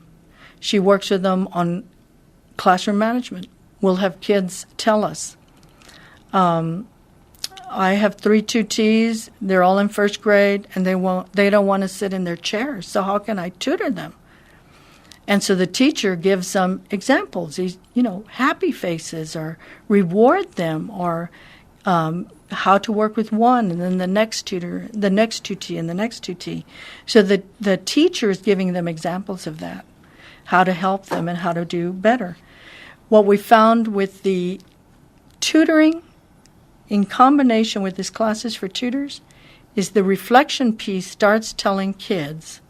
She works with them on classroom management. We'll have kids tell us. I have 3 tutees. They're all in first grade, and they don't want to sit in their chairs. So how can I tutor them? And so the teacher gives some examples, these, happy faces, or reward them, or how to work with one, and then the next tutor, the next tutee, and the next tutee. So the teacher is giving them examples of that, how to help them and how to do better. What we found with the tutoring in combination with these classes for tutors is the reflection piece starts telling kids,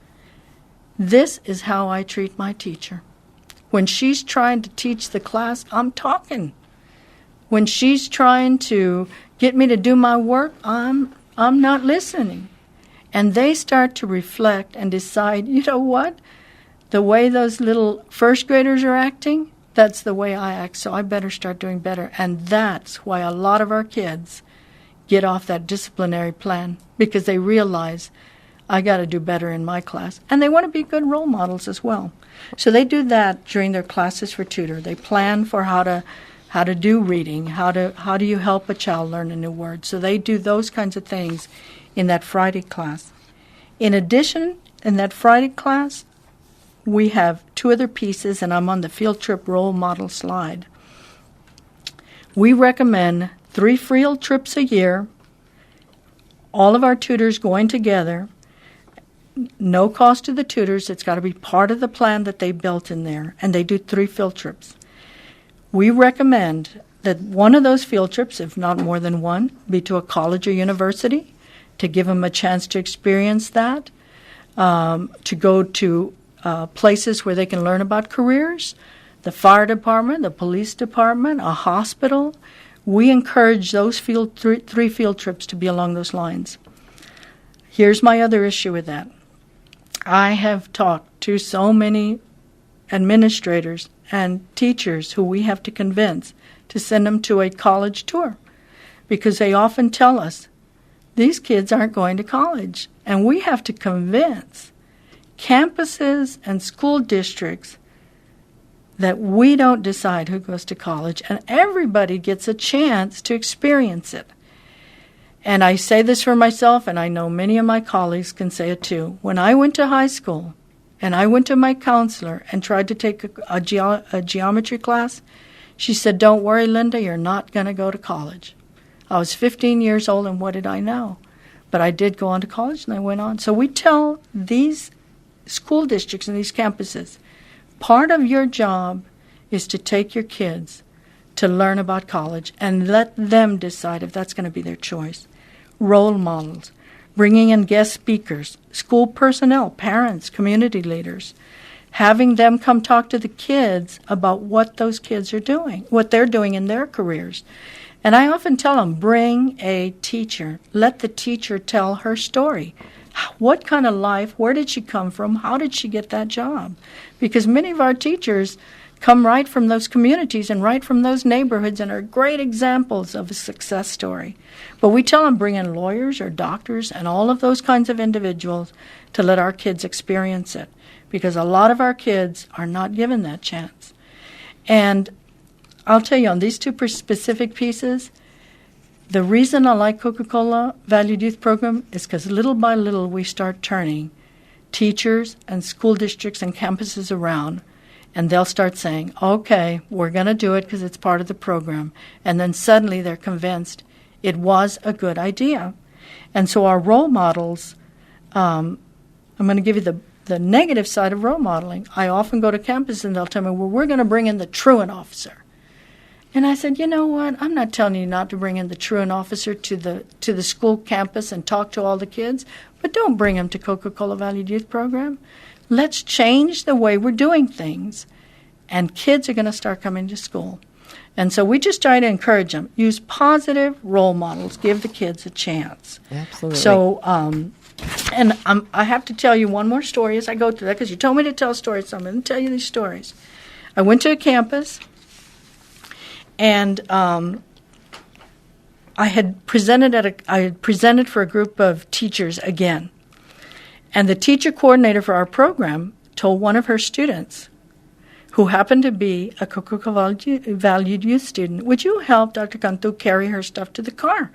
this is how I treat my teacher. When she's trying to teach the class, I'm talking. When she's trying to get me to do my work, I'm not listening. And they start to reflect and decide, you know what? The way those little first graders are acting, that's the way I act, so I better start doing better. And that's why a lot of our kids get off that disciplinary plan, because they realize, I got to do better in my class. And they want to be good role models as well. So they do that during their classes for tutor. They plan for how to do reading, how do you help a child learn a new word. So they do those kinds of things in that Friday class. In addition, in that Friday class, we have 2 other pieces, and I'm on the field trip role model slide. We recommend 3 field trips a year, all of our tutors going together. No cost to the tutors. It's got to be part of the plan that they built in there, and they do 3 field trips. We recommend that one of those field trips, if not more than one, be to a college or university to give them a chance to experience that, to go to places where they can learn about careers, the fire department, the police department, a hospital. We encourage those 3 field trips to be along those lines. Here's my other issue with that. I have talked to so many administrators and teachers who we have to convince to send them to a college tour, because they often tell us, these kids aren't going to college. And we have to convince campuses and school districts that we don't decide who goes to college, and everybody gets a chance to experience it. And I say this for myself, and I know many of my colleagues can say it too. When I went to high school, and I went to my counselor and tried to take a geometry class, she said, don't worry, Linda, you're not going to go to college. I was 15 years old, and what did I know? But I did go on to college, and I went on. So we tell these school districts and these campuses, part of your job is to take your kids to learn about college and let them decide if that's going to be their choice. Role models, bringing in guest speakers, school personnel, parents, community leaders, having them come talk to the kids about what those kids are doing, what they're doing in their careers. And I often tell them, bring a teacher. Let the teacher tell her story. What kind of life, where did she come from, how did she get that job? Because many of our teachers come right from those communities and right from those neighborhoods and are great examples of a success story. But we tell them bring in lawyers or doctors and all of those kinds of individuals to let our kids experience it, because a lot of our kids are not given that chance. And I'll tell you, on these 2 specific pieces, the reason I like Coca-Cola Valued Youth Program is because little by little we start turning teachers and school districts and campuses around, and they'll start saying, okay, we're going to do it because it's part of the program. And then suddenly they're convinced it was a good idea. And so our role models, I'm going to give you the negative side of role modeling. I often go to campus and they'll tell me, well, we're going to bring in the truant officer. And I said, you know what? I'm not telling you not to bring in the truant officer to the school campus and talk to all the kids, but don't bring them to Coca-Cola Valued Youth Program. let's change the way we're doing things, and kids are going to start coming to school. And so we just try to encourage them. Use positive role models. Give the kids a chance. Absolutely. So, I have to tell you one more story as I go through that, because you told me to tell stories, so I'm going to tell you these stories. I went to a campus, and I had presented for a group of teachers again. And the teacher coordinator for our program told one of her students, who happened to be a Coca-Cola valued youth student, would you help Dr. Cantu carry her stuff to the car?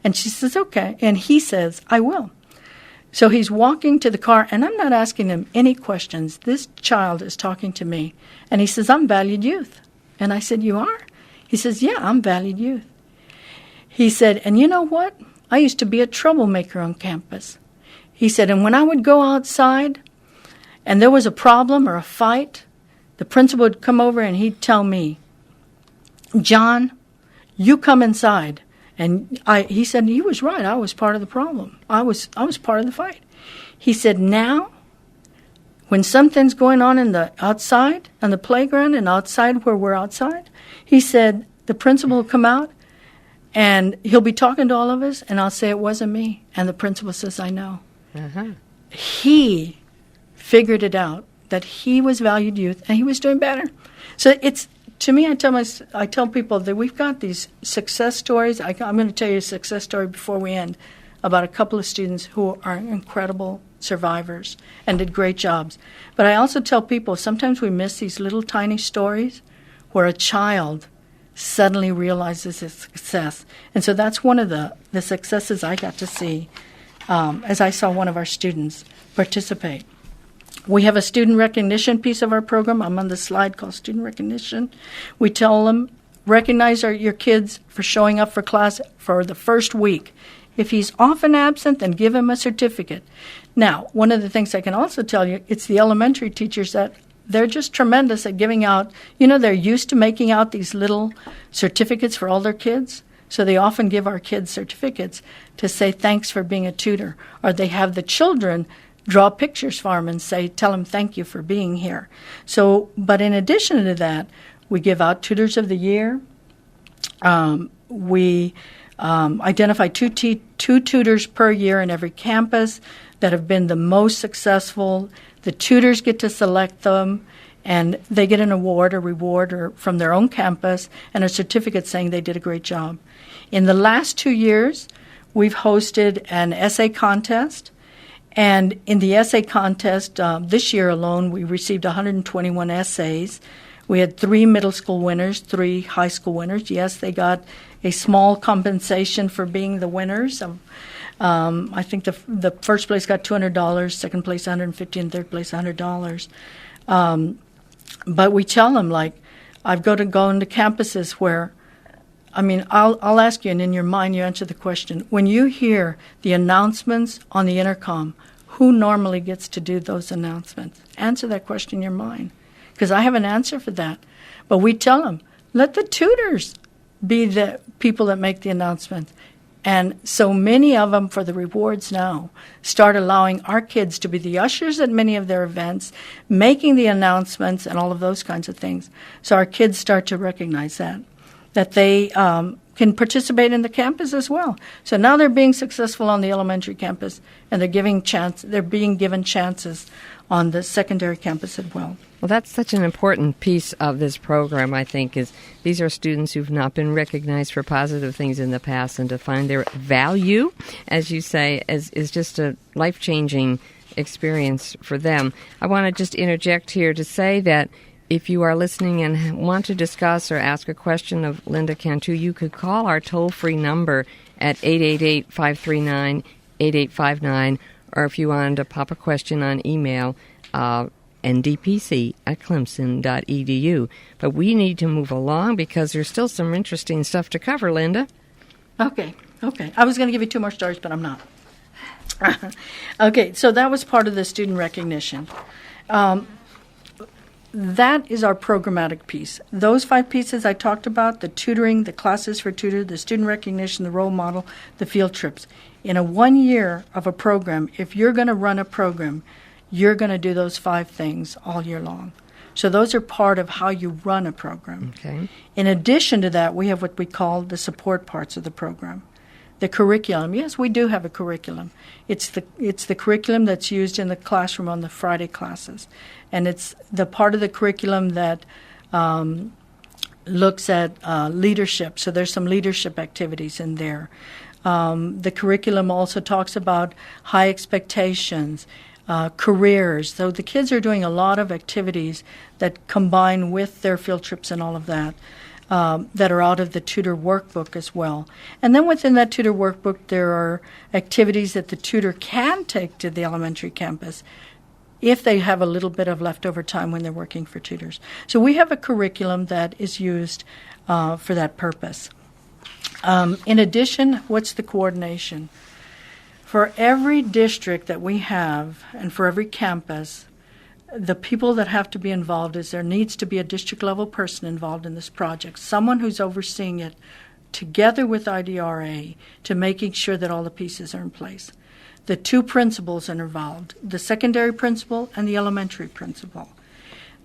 And she says, okay. And he says, I will. So he's walking to the car, and I'm not asking him any questions. This child is talking to me. And he says, I'm valued youth. And I said, you are? He says, yeah, I'm valued youth. He said, and you know what? I used to be a troublemaker on campus. He said, and when I would go outside and there was a problem or a fight, the principal would come over and he'd tell me, John, you come inside. And he said he was right. I was part of the problem. I was part of the fight. He said, now, when something's going on in the outside, on the playground and outside where we're outside, he said, the principal will come out and he'll be talking to all of us, and I'll say it wasn't me. And the principal says, I know. Uh-huh. He figured it out, that he was valued youth, and he was doing better. So it's, to me, I tell people that we've got these success stories. I'm going to tell you a success story before we end about a couple of students who are incredible survivors and did great jobs. But I also tell people sometimes we miss these little tiny stories where a child suddenly realizes his success. And so that's one of the successes I got to see as I saw one of our students participate. We have a student recognition piece of our program. I'm on the slide called Student Recognition. We tell them, recognize your kids for showing up for class for the first week. If he's often absent, then give him a certificate. Now, one of the things I can also tell you, it's the elementary teachers that they're just tremendous at giving out. They're used to making out these little certificates for all their kids. So they often give our kids certificates to say thanks for being a tutor. Or they have the children draw pictures for them and tell them thank you for being here. So, but in addition to that, we give out Tutors of the Year. We identify two tutors per year in every campus that have been the most successful. The tutors get to select them, and they get an award or reward from their own campus and a certificate saying they did a great job. In the last 2 years, we've hosted an essay contest. And in the essay contest, this year alone, we received 121 essays. We had 3 middle school winners, 3 high school winners. Yes, they got a small compensation for being the winners. I think the first place got $200, second place $150, and third place $100. But we tell them, I've got to go into campuses where, I'll ask you, and in your mind you answer the question. When you hear the announcements on the intercom, who normally gets to do those announcements? Answer that question in your mind, because I have an answer for that. But we tell them, let the tutors be the people that make the announcements. And so many of them, for the rewards now, start allowing our kids to be the ushers at many of their events, making the announcements and all of those kinds of things. So our kids start to recognize that they can participate in the campus as well. So now they're being successful on the elementary campus, and they're being given chances on the secondary campus as well. Well, that's such an important piece of this program, I think, is these are students who've not been recognized for positive things in the past, and to find their value, as you say, is just a life-changing experience for them. I want to just interject here to say that if you are listening and want to discuss or ask a question of Linda Cantu, you could call our toll-free number at 888-539-8859, or if you wanted to pop a question on email, ndpc@clemson.edu. But we need to move along because there's still some interesting stuff to cover, Linda. Okay. I was going to give you 2 more stories, but I'm not. Okay, so that was part of the student recognition. That is our programmatic piece. Those 5 pieces I talked about, the tutoring, the classes for tutor, the student recognition, the role model, the field trips. In a 1 year of a program, if you're going to run a program, you're going to do those 5 things all year long. So those are part of how you run a program. Okay. In addition to that, we have what we call the support parts of the program. The curriculum. Yes, we do have a curriculum. It's the curriculum that's used in the classroom on the Friday classes. And it's the part of the curriculum that looks at leadership. So there's some leadership activities in there. The curriculum also talks about high expectations, careers. So the kids are doing a lot of activities that combine with their field trips and all of that, that are out of the tutor workbook as well. And then within that tutor workbook, there are activities that the tutor can take to the elementary campus if they have a little bit of leftover time when they're working for tutors. So we have a curriculum that is used for that purpose. In addition, what's the coordination? For every district that we have and for every campus, the people that have to be involved is there needs to be a district-level person involved in this project, someone who's overseeing it together with IDRA to making sure that all the pieces are in place. The 2 principals are involved, the secondary principal and the elementary principal.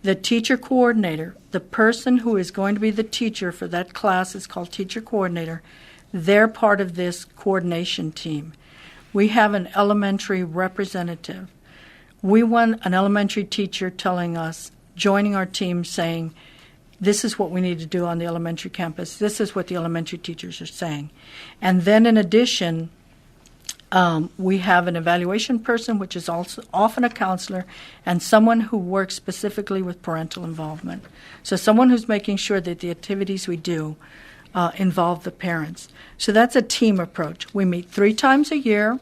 The teacher coordinator, the person who is going to be the teacher for that class is called teacher coordinator. They're part of this coordination team. We have an elementary representative. We want an elementary teacher telling us, joining our team, saying, this is what we need to do on the elementary campus. This is what the elementary teachers are saying. And then in addition, we have an evaluation person, which is also often a counselor, and someone who works specifically with parental involvement. So someone who's making sure that the activities we do involve the parents. So that's a team approach. We meet 3 times a year.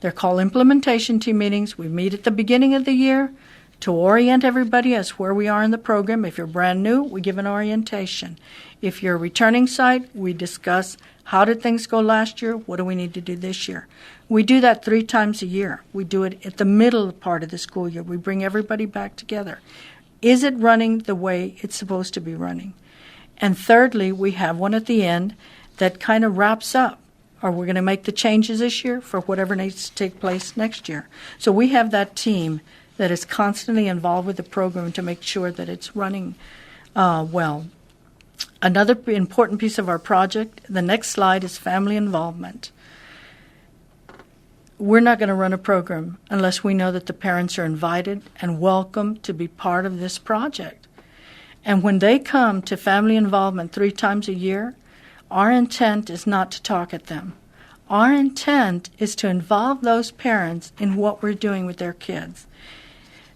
They're called implementation team meetings. We meet at the beginning of the year to orient everybody as where we are in the program. If you're brand new, we give an orientation. If you're a returning site, we discuss how did things go last year, what do we need to do this year. We do that 3 times a year. We do it at the middle part of the school year. We bring everybody back together. Is it running the way it's supposed to be running? And thirdly, we have one at the end that kind of wraps up. Are we going to make the changes this year for whatever needs to take place next year? So we have that team that is constantly involved with the program to make sure that it's running well. Another important piece of our project, the next slide, is family involvement. We're not going to run a program unless we know that the parents are invited and welcome to be part of this project. And when they come to family involvement 3 times a year, our intent is not to talk at them. Our intent is to involve those parents in what we're doing with their kids.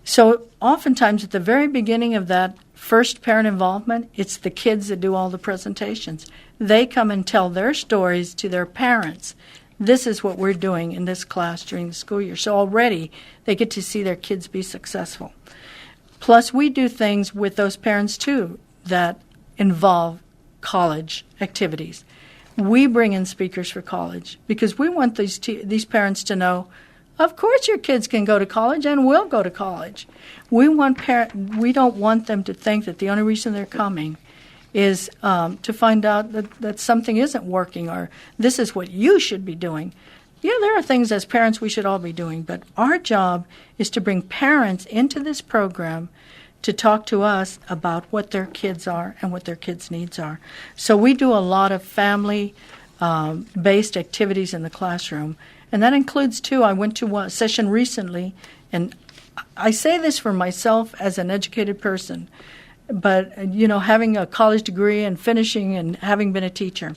So oftentimes at the very beginning of that first parent involvement, it's the kids that do all the presentations. They come and tell their stories to their parents. This is what we're doing in this class during the school year. So already they get to see their kids be successful. Plus, we do things with those parents, too, that involve college activities. We bring in speakers for college because we want these parents to know, of course your kids can go to college and will go to college. We don't want them to think that the only reason they're coming is to find out that something isn't working or this is what you should be doing. Yeah, there are things as parents we should all be doing, but our job is to bring parents into this program to talk to us about what their kids are and what their kids' needs are. So we do a lot of family-based activities in the classroom, and that includes, too, I went to a session recently, and I say this for myself as an educated person, but, having a college degree and finishing and having been a teacher,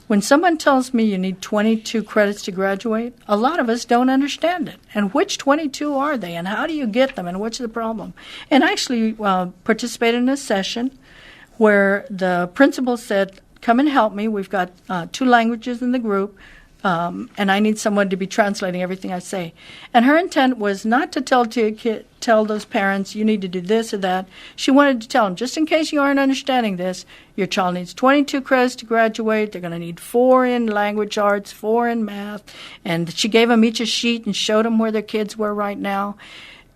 when someone tells me you need 22 credits to graduate, a lot of us don't understand it. And which 22 are they, and how do you get them, and what's the problem? And I actually participated in a session where the principal said, come and help me. We've got 2 languages in the group, and I need someone to be translating everything I say. And her intent was not to tell those parents, you need to do this or that. She wanted to tell them, just in case you aren't understanding this, your child needs 22 credits to graduate. They're going to need 4 in language arts, 4 in math. And she gave them each a sheet and showed them where their kids were right now,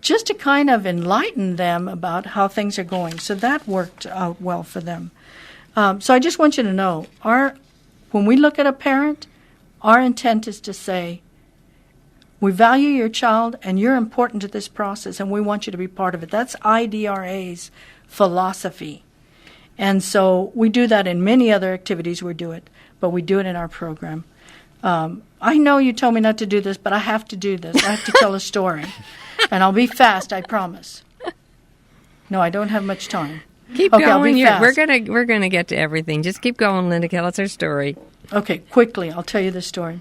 just to kind of enlighten them about how things are going. So that worked out well for them. So I just want you to know, when we look at a parent, our intent is to say, We value your child, and you're important to this process, and we want you to be part of it. That's IDRA's philosophy. And so we do that in many other activities we do it, but we do it in our program. I know you told me not to do this, but I have to do this. I have to tell a story. And I'll be fast, I promise. No, I don't have much time. Keep okay, going. I'll be fast. We're gonna get to everything. Just keep going, Linda. Tell us our story. Okay, quickly, I'll tell you the story.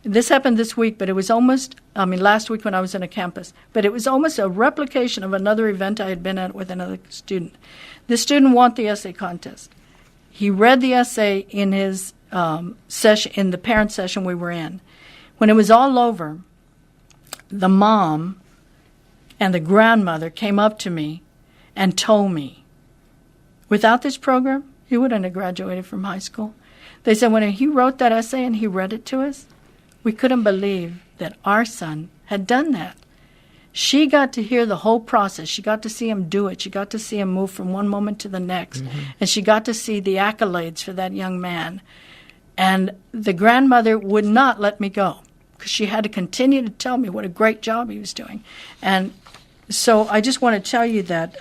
This happened this week, but it was last week when I was in a campus, but it was almost a replication of another event I had been at with another student. This student won the essay contest. He read the essay in his session, in the parent session we were in. When it was all over, the mom and the grandmother came up to me and told me, without this program, he wouldn't have graduated from high school. They said when he wrote that essay and he read it to us, we couldn't believe that our son had done that. She got to hear the whole process. She got to see him do it. She got to see him move from one moment to the next. Mm-hmm. And she got to see the accolades for that young man. And the grandmother would not let me go because she had to continue to tell me what a great job he was doing. And so I just want to tell you that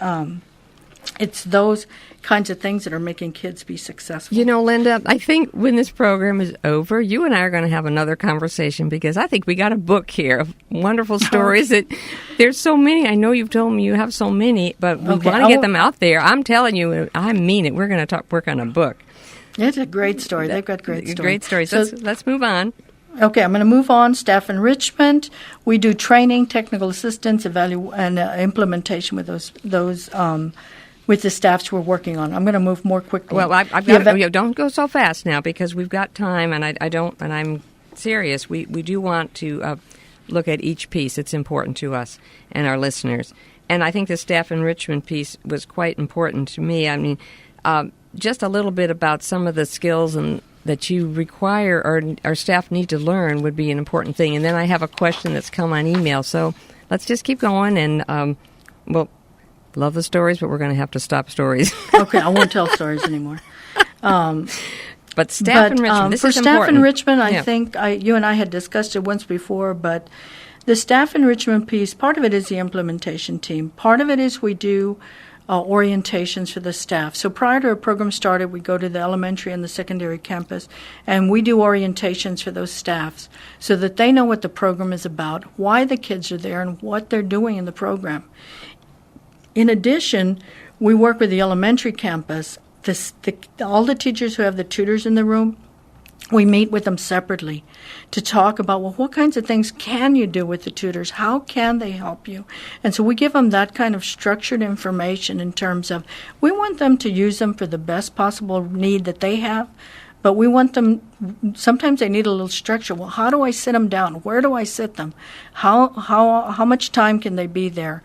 it's those kinds of things that are making kids be successful. You know, Linda, I think when this program is over, you and I are going to have another conversation because I think we got a book here of wonderful stories that there's so many. I know you've told me you have so many, but we want to get them out there. I'm telling you, I mean it. We're going to work on a book. It's a great story. They've got great stories. Great stories. So, let's move on. Okay, I'm going to move on. Staff enrichment. We do training, technical assistance, and implementation with those with the staffs we're working on. I'm going to move more quickly. Well, I've got don't go so fast now because we've got time, and I'm serious. We do want to look at each piece. It's important to us and our listeners. And I think the staff enrichment piece was quite important to me. I mean, just a little bit about some of the skills that you require or our staff need to learn would be an important thing. And then I have a question that's come on email. So let's just keep going and, love the stories, but we're going to have to stop stories. Okay, I won't tell stories anymore. But staff enrichment, this for is staff important. enrichment, I think you and I had discussed it once before, but the staff enrichment piece, part of it is the implementation team. Part of it is we do orientations for the staff. So prior to our program started, we go to the elementary and the secondary campus, and we do orientations for those staffs so that they know what the program is about, why the kids are there, and what they're doing in the program. In addition, we work with the elementary campus. All the teachers who have the tutors in the room, we meet with them separately to talk about, well, what kinds of things can you do with the tutors? How can they help you? And so we give them that kind of structured information in terms of we want them to use them for the best possible need that they have, but we want them, sometimes they need a little structure. Well, how do I sit them down? Where do I sit them? How much time can they be there?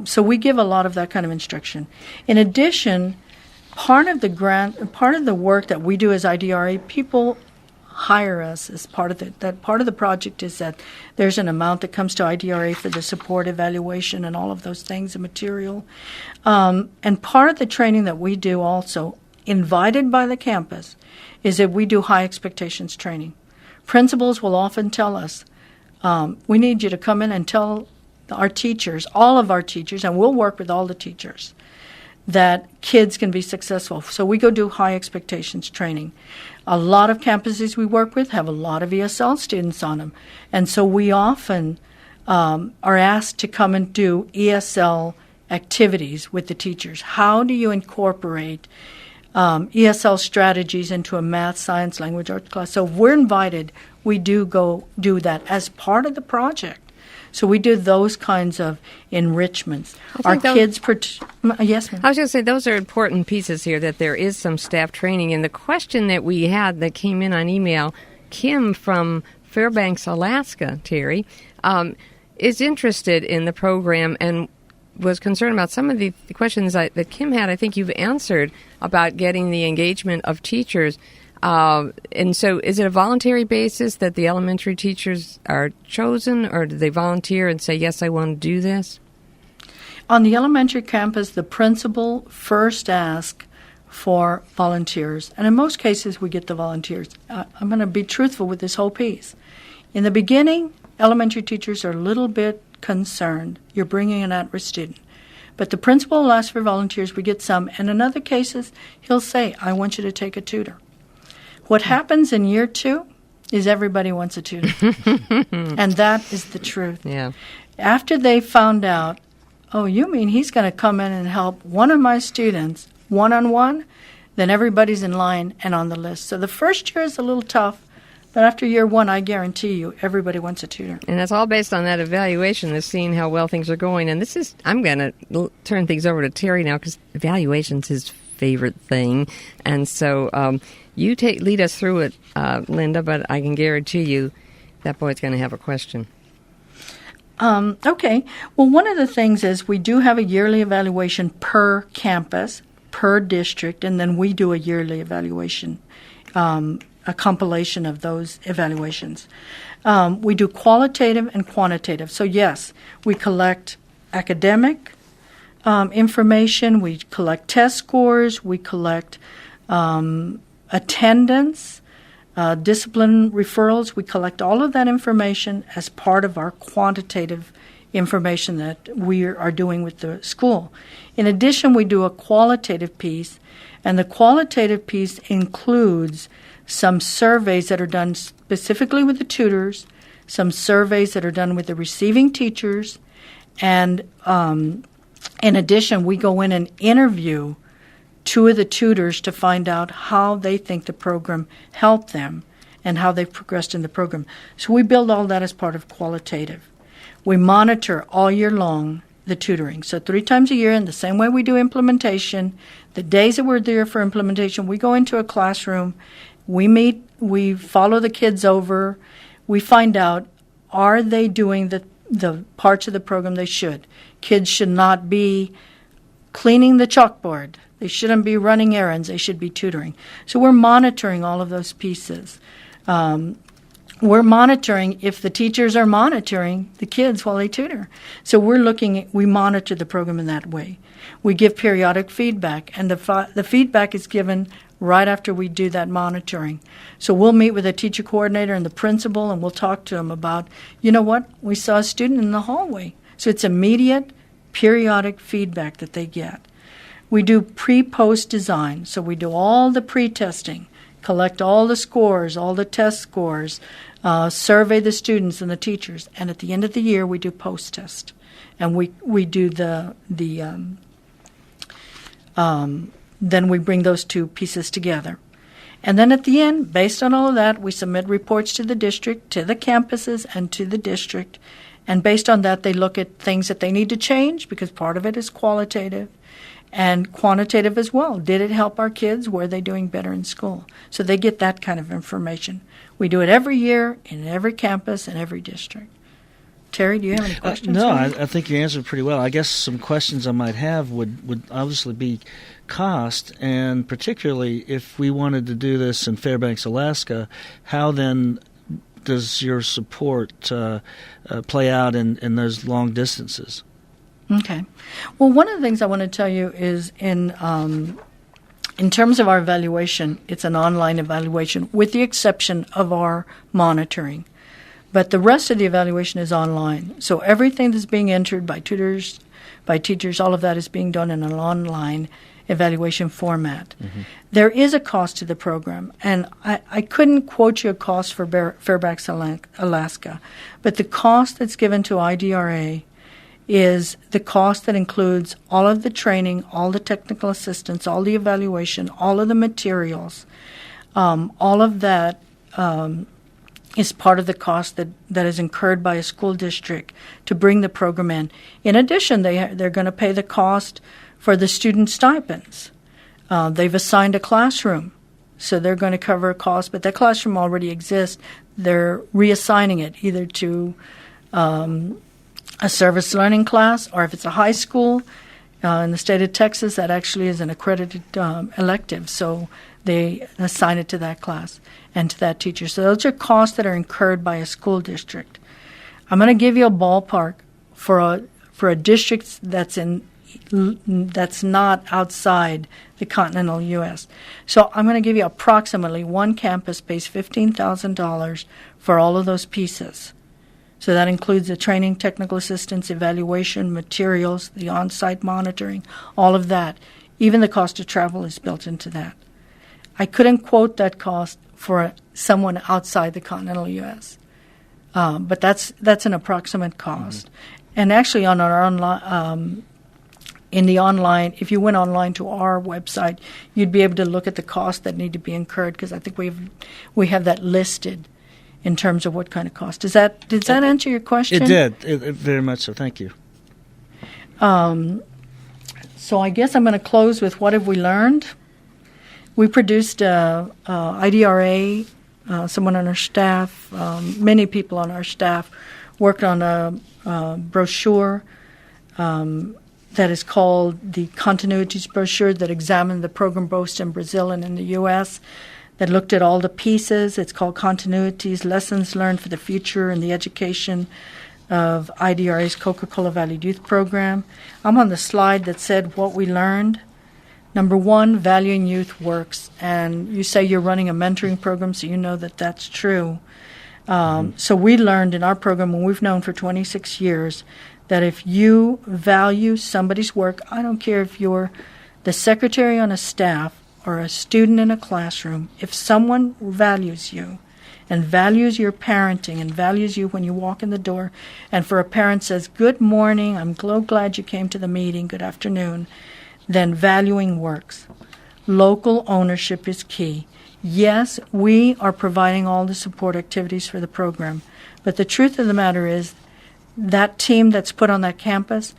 So we give a lot of that kind of instruction. In addition, part of the work that we do as IDRA, people hire us as part of it. That part of the project is that there's an amount that comes to IDRA for the support, evaluation, and all of those things, the material. And part of the training that we do also, invited by the campus, is that we do high expectations training. Principals will often tell us, we need you to come in and tell our teachers, all of our teachers, and we'll work with all the teachers, that kids can be successful. So we go do high expectations training. A lot of campuses we work with have a lot of ESL students on them. And so we often are asked to come and do ESL activities with the teachers. How do you incorporate ESL strategies into a math, science, language, arts class? So if we're invited, we do go do that as part of the project. So we do those kinds of enrichments. Our kids, yes, ma'am. I was going to say those are important pieces here, that there is some staff training. And the question that we had that came in on email, Kim from Fairbanks, Alaska, Terry, is interested in the program and was concerned about some of the questions that Kim had. I think you've answered about getting the engagement of teachers. And so is it a voluntary basis that the elementary teachers are chosen, or do they volunteer and say, yes, I want to do this? On the elementary campus, the principal first asks for volunteers. And in most cases, we get the volunteers. I'm going to be truthful with this whole piece. In the beginning, elementary teachers are a little bit concerned. You're bringing an at-risk student. But the principal will ask for volunteers. We get some. And in other cases, he'll say, I want you to take a tutor. What happens in year 2 is everybody wants a tutor. And that is the truth. Yeah. After they found out, oh, you mean he's going to come in and help one of my students one-on-one? Then everybody's in line and on the list. So the first year is a little tough. But after year 1, I guarantee you, everybody wants a tutor. And that's all based on that evaluation, of seeing how well things are going. And I'm going to turn things over to Terry now, because evaluation's his favorite thing. And so you lead us through it, Linda, but I can guarantee you that boy's going to have a question. Okay. Well, one of the things is we do have a yearly evaluation per campus, per district, and then we do a yearly evaluation, a compilation of those evaluations. We do qualitative and quantitative. So, yes, we collect academic information, we collect test scores, we collect attendance, discipline referrals. We collect all of that information as part of our quantitative information that we are doing with the school. In addition, we do a qualitative piece, and the qualitative piece includes some surveys that are done specifically with the tutors, some surveys that are done with the receiving teachers, and in addition, we go in and interview 2 of the tutors to find out how they think the program helped them and how they've progressed in the program. So we build all that as part of qualitative. We monitor all year long the tutoring. So 3 times a year, in the same way we do implementation, the days that we're there for implementation, we go into a classroom, we meet, we follow the kids over, we find out, are they doing the parts of the program they should? Kids should not be cleaning the chalkboard. They shouldn't be running errands. They should be tutoring. So we're monitoring all of those pieces. We're monitoring if the teachers are monitoring the kids while they tutor. So we monitor the program in that way. We give periodic feedback, and the feedback is given right after we do that monitoring. So we'll meet with a teacher coordinator and the principal, and we'll talk to them about, you know what, we saw a student in the hallway. So it's immediate, periodic feedback that they get. We do pre-post design. So we do all the pre-testing, collect all the scores, all the test scores, survey the students and the teachers, and at the end of the year we do post-test. And we do then we bring those 2 pieces together. And then at the end, based on all of that, we submit reports to the district, to the campuses, and to the district. And based on that, they look at things that they need to change, because part of it is qualitative and quantitative as well. Did it help our kids? Were they doing better in school? So they get that kind of information. We do it every year in every campus and every district. Terry, do you have any questions? No, I think you answered pretty well. I guess some questions I might have would obviously be cost, and particularly if we wanted to do this in Fairbanks, Alaska, how then does your support play out in those long distances? Okay. Well, one of the things I want to tell you is in terms of our evaluation, it's an online evaluation with the exception of our monitoring. But the rest of the evaluation is online. So everything that's being entered by tutors, by teachers, all of that is being done in an online evaluation format. Mm-hmm. There is a cost to the program, and I couldn't quote you a cost for Fairbanks, Alaska, but the cost that's given to IDRA is the cost that includes all of the training, all the technical assistance, all the evaluation, all of the materials. All of that is part of the cost that is incurred by a school district to bring the program in. In addition, they're going to pay the cost for the student stipends. They've assigned a classroom, so they're going to cover a cost, but that classroom already exists. They're reassigning it either to a service learning class, or if it's a high school in the state of Texas, that actually is an accredited elective, so they assign it to that class and to that teacher. So those are costs that are incurred by a school district. I'm going to give you a ballpark for a district that's not outside the continental U.S. So I'm going to give you approximately one campus pays $15,000 for all of those pieces. So that includes the training, technical assistance, evaluation, materials, the on-site monitoring, all of that. Even the cost of travel is built into that. I couldn't quote that cost for someone outside the continental U.S., but that's an approximate cost. And actually, on our online, in the online, if you went online to our website, you'd be able to look at the costs that need to be incurred, because I think we have that listed in terms of what kind of cost. Did that answer your question? It did. It very much so. Thank you. So I guess I'm going to close with what have we learned. We produced IDRA, someone on our staff, many people on our staff worked on a brochure that is called the Continuities Brochure that examined the program both in Brazil and in the U.S., that looked at all the pieces. It's called Continuities, Lessons Learned for the Future in the Education of IDRA's Coca-Cola Valued Youth Program. I'm on the slide that said what we learned. Number one, valuing youth works. And you say you're running a mentoring program, so you know that that's true. So we learned in our program, and we've known for 26 years, that if you value somebody's work, I don't care if you're the secretary on a staff or a student in a classroom, if someone values you and values your parenting and values you when you walk in the door, and for a parent says, good morning, I'm so glad you came to the meeting, good afternoon, then valuing works. Local ownership is key. Yes, we are providing all the support activities for the program, but the truth of the matter is that team that's put on that campus,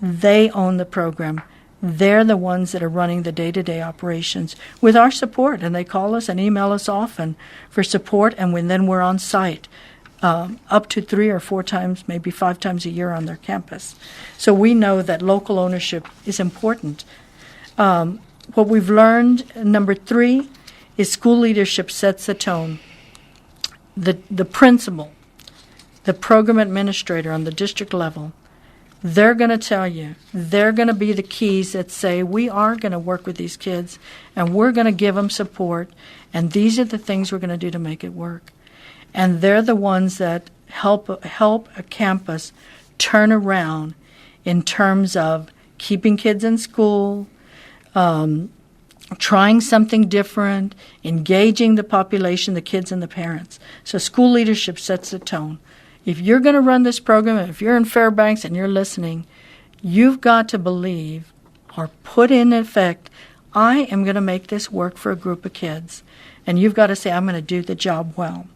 they own the program. They're the ones that are running the day-to-day operations with our support, and they call us and email us often for support, and then we're on site up to 3 or 4 times, maybe 5 times a year on their campus. So we know that local ownership is important. What we've learned, number 3, is school leadership sets the tone. The principal, the program administrator on the district level, they're going to tell you, they're going to be the keys that say, we are going to work with these kids, and we're going to give them support, and these are the things we're going to do to make it work. And they're the ones that help a campus turn around in terms of keeping kids in school, trying something different, engaging the population, the kids and the parents. So school leadership sets the tone. If you're going to run this program, if you're in Fairbanks and you're listening, you've got to believe or put in effect, I am going to make this work for a group of kids. And you've got to say, I'm going to do the job well.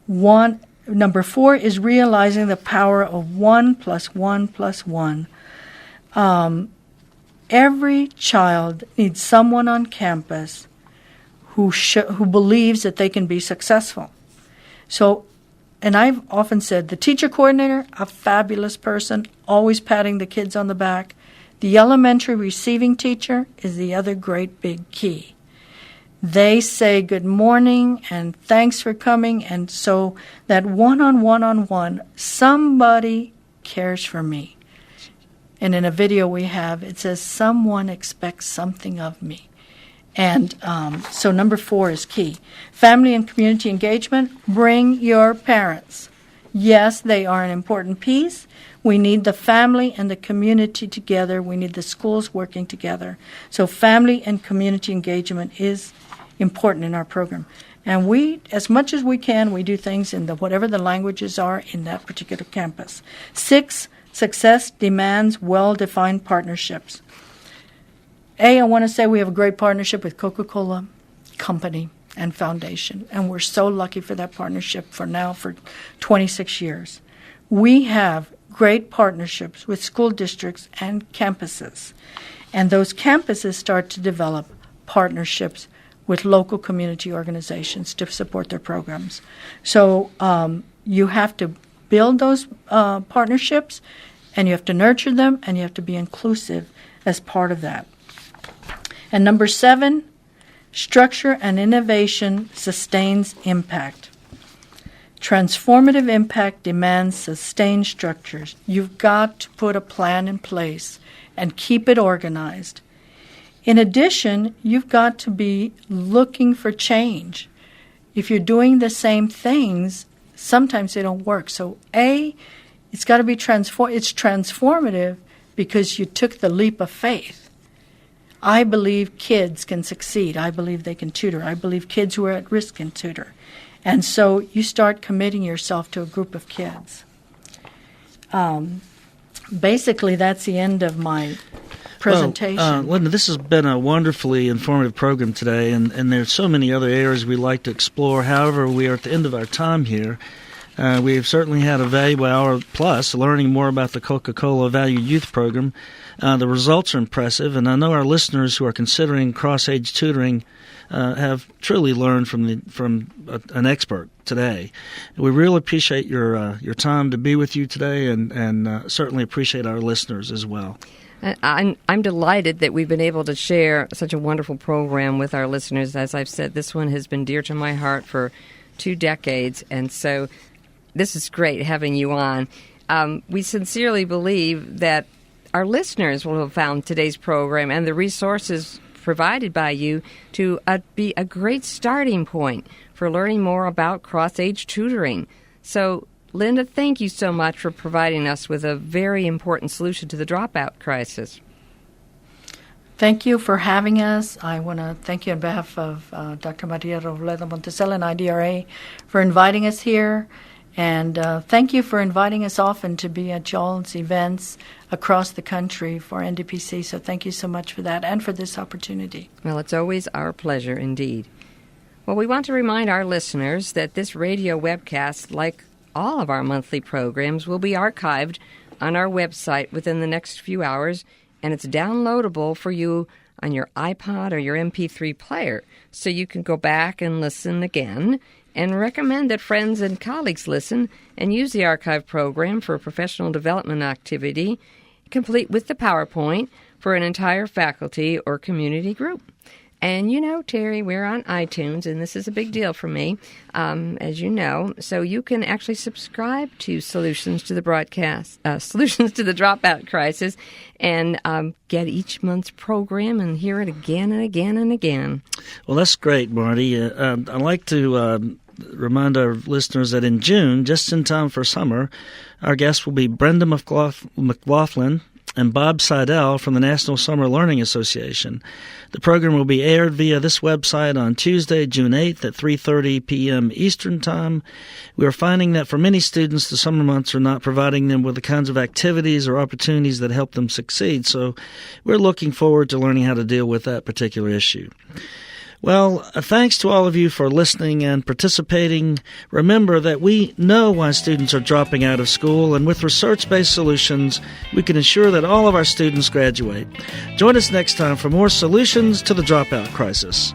Number 4 is realizing the power of 1 + 1 + 1. Every child needs someone on campus who believes that they can be successful. So, and I've often said, the teacher coordinator, a fabulous person, always patting the kids on the back. The elementary receiving teacher is the other great big key. They say good morning and thanks for coming, and so that one-on-one, somebody cares for me. And in a video we have, it says, someone expects something of me. And so number 4 is key. Family and community engagement, bring your parents. Yes, they are an important piece. We need the family and the community together. We need the schools working together. So family and community engagement is important in our program. And we, as much as we can, we do things in whatever the languages are in that particular campus. 6, success demands well-defined partnerships. I want to say we have a great partnership with Coca-Cola Company and Foundation, and we're so lucky for that partnership for 26 years. We have great partnerships with school districts and campuses, and those campuses start to develop partnerships with local community organizations to support their programs. So you have to build those partnerships, and you have to nurture them, and you have to be inclusive as part of that. And number 7, structure and innovation sustains impact. Transformative impact demands sustained structures. You've got to put a plan in place and keep it organized. In addition, you've got to be looking for change. If you're doing the same things, sometimes they don't work. So it's got to be it's transformative because you took the leap of faith. I believe kids can succeed. I believe they can tutor. I believe kids who are at risk can tutor. And so you start committing yourself to a group of kids. Basically, that's the end of my presentation. Well, Linda, this has been a wonderfully informative program today, and there's so many other areas we'd like to explore. However, we are at the end of our time here. We've certainly had a valuable hour plus learning more about the Coca-Cola Valued Youth Program. The results are impressive, and I know our listeners who are considering cross-age tutoring have truly learned from an expert today. We really appreciate your time to be with you today, and certainly appreciate our listeners as well. I'm delighted that we've been able to share such a wonderful program with our listeners. As I've said, this one has been dear to my heart for 2 decades, and so this is great having you on. We sincerely believe that our listeners will have found today's program and the resources provided by you to be a great starting point for learning more about cross-age tutoring. So, Linda, thank you so much for providing us with a very important solution to the dropout crisis. Thank you for having us. I want to thank you on behalf of Dr. Maria Robledo Montesel and IDRA for inviting us here. And thank you for inviting us often to be at y'all's events across the country for NDPC. So thank you so much for that and for this opportunity. Well, it's always our pleasure indeed. Well, we want to remind our listeners that this radio webcast, like all of our monthly programs, will be archived on our website within the next few hours, and it's downloadable for you on your iPod or your MP3 player, so you can go back and listen again, and recommend that friends and colleagues listen and use the archive program for a professional development activity, complete with the PowerPoint for an entire faculty or community group. And you know, Terry, we're on iTunes, and this is a big deal for me, as you know. So you can actually subscribe to Solutions to the Dropout Crisis, and get each month's program and hear it again and again and again. Well, that's great, Marty. I'd like to remind our listeners that in June, just in time for summer, our guests will be Brenda McLaughlin and Bob Seidel from the National Summer Learning Association. The program will be aired via this website on Tuesday, June 8th at 3:30 p.m. Eastern Time. We are finding that for many students, the summer months are not providing them with the kinds of activities or opportunities that help them succeed, so we're looking forward to learning how to deal with that particular issue. Well, thanks to all of you for listening and participating. Remember that we know why students are dropping out of school, and with research-based solutions, we can ensure that all of our students graduate. Join us next time for more Solutions to the Dropout Crisis.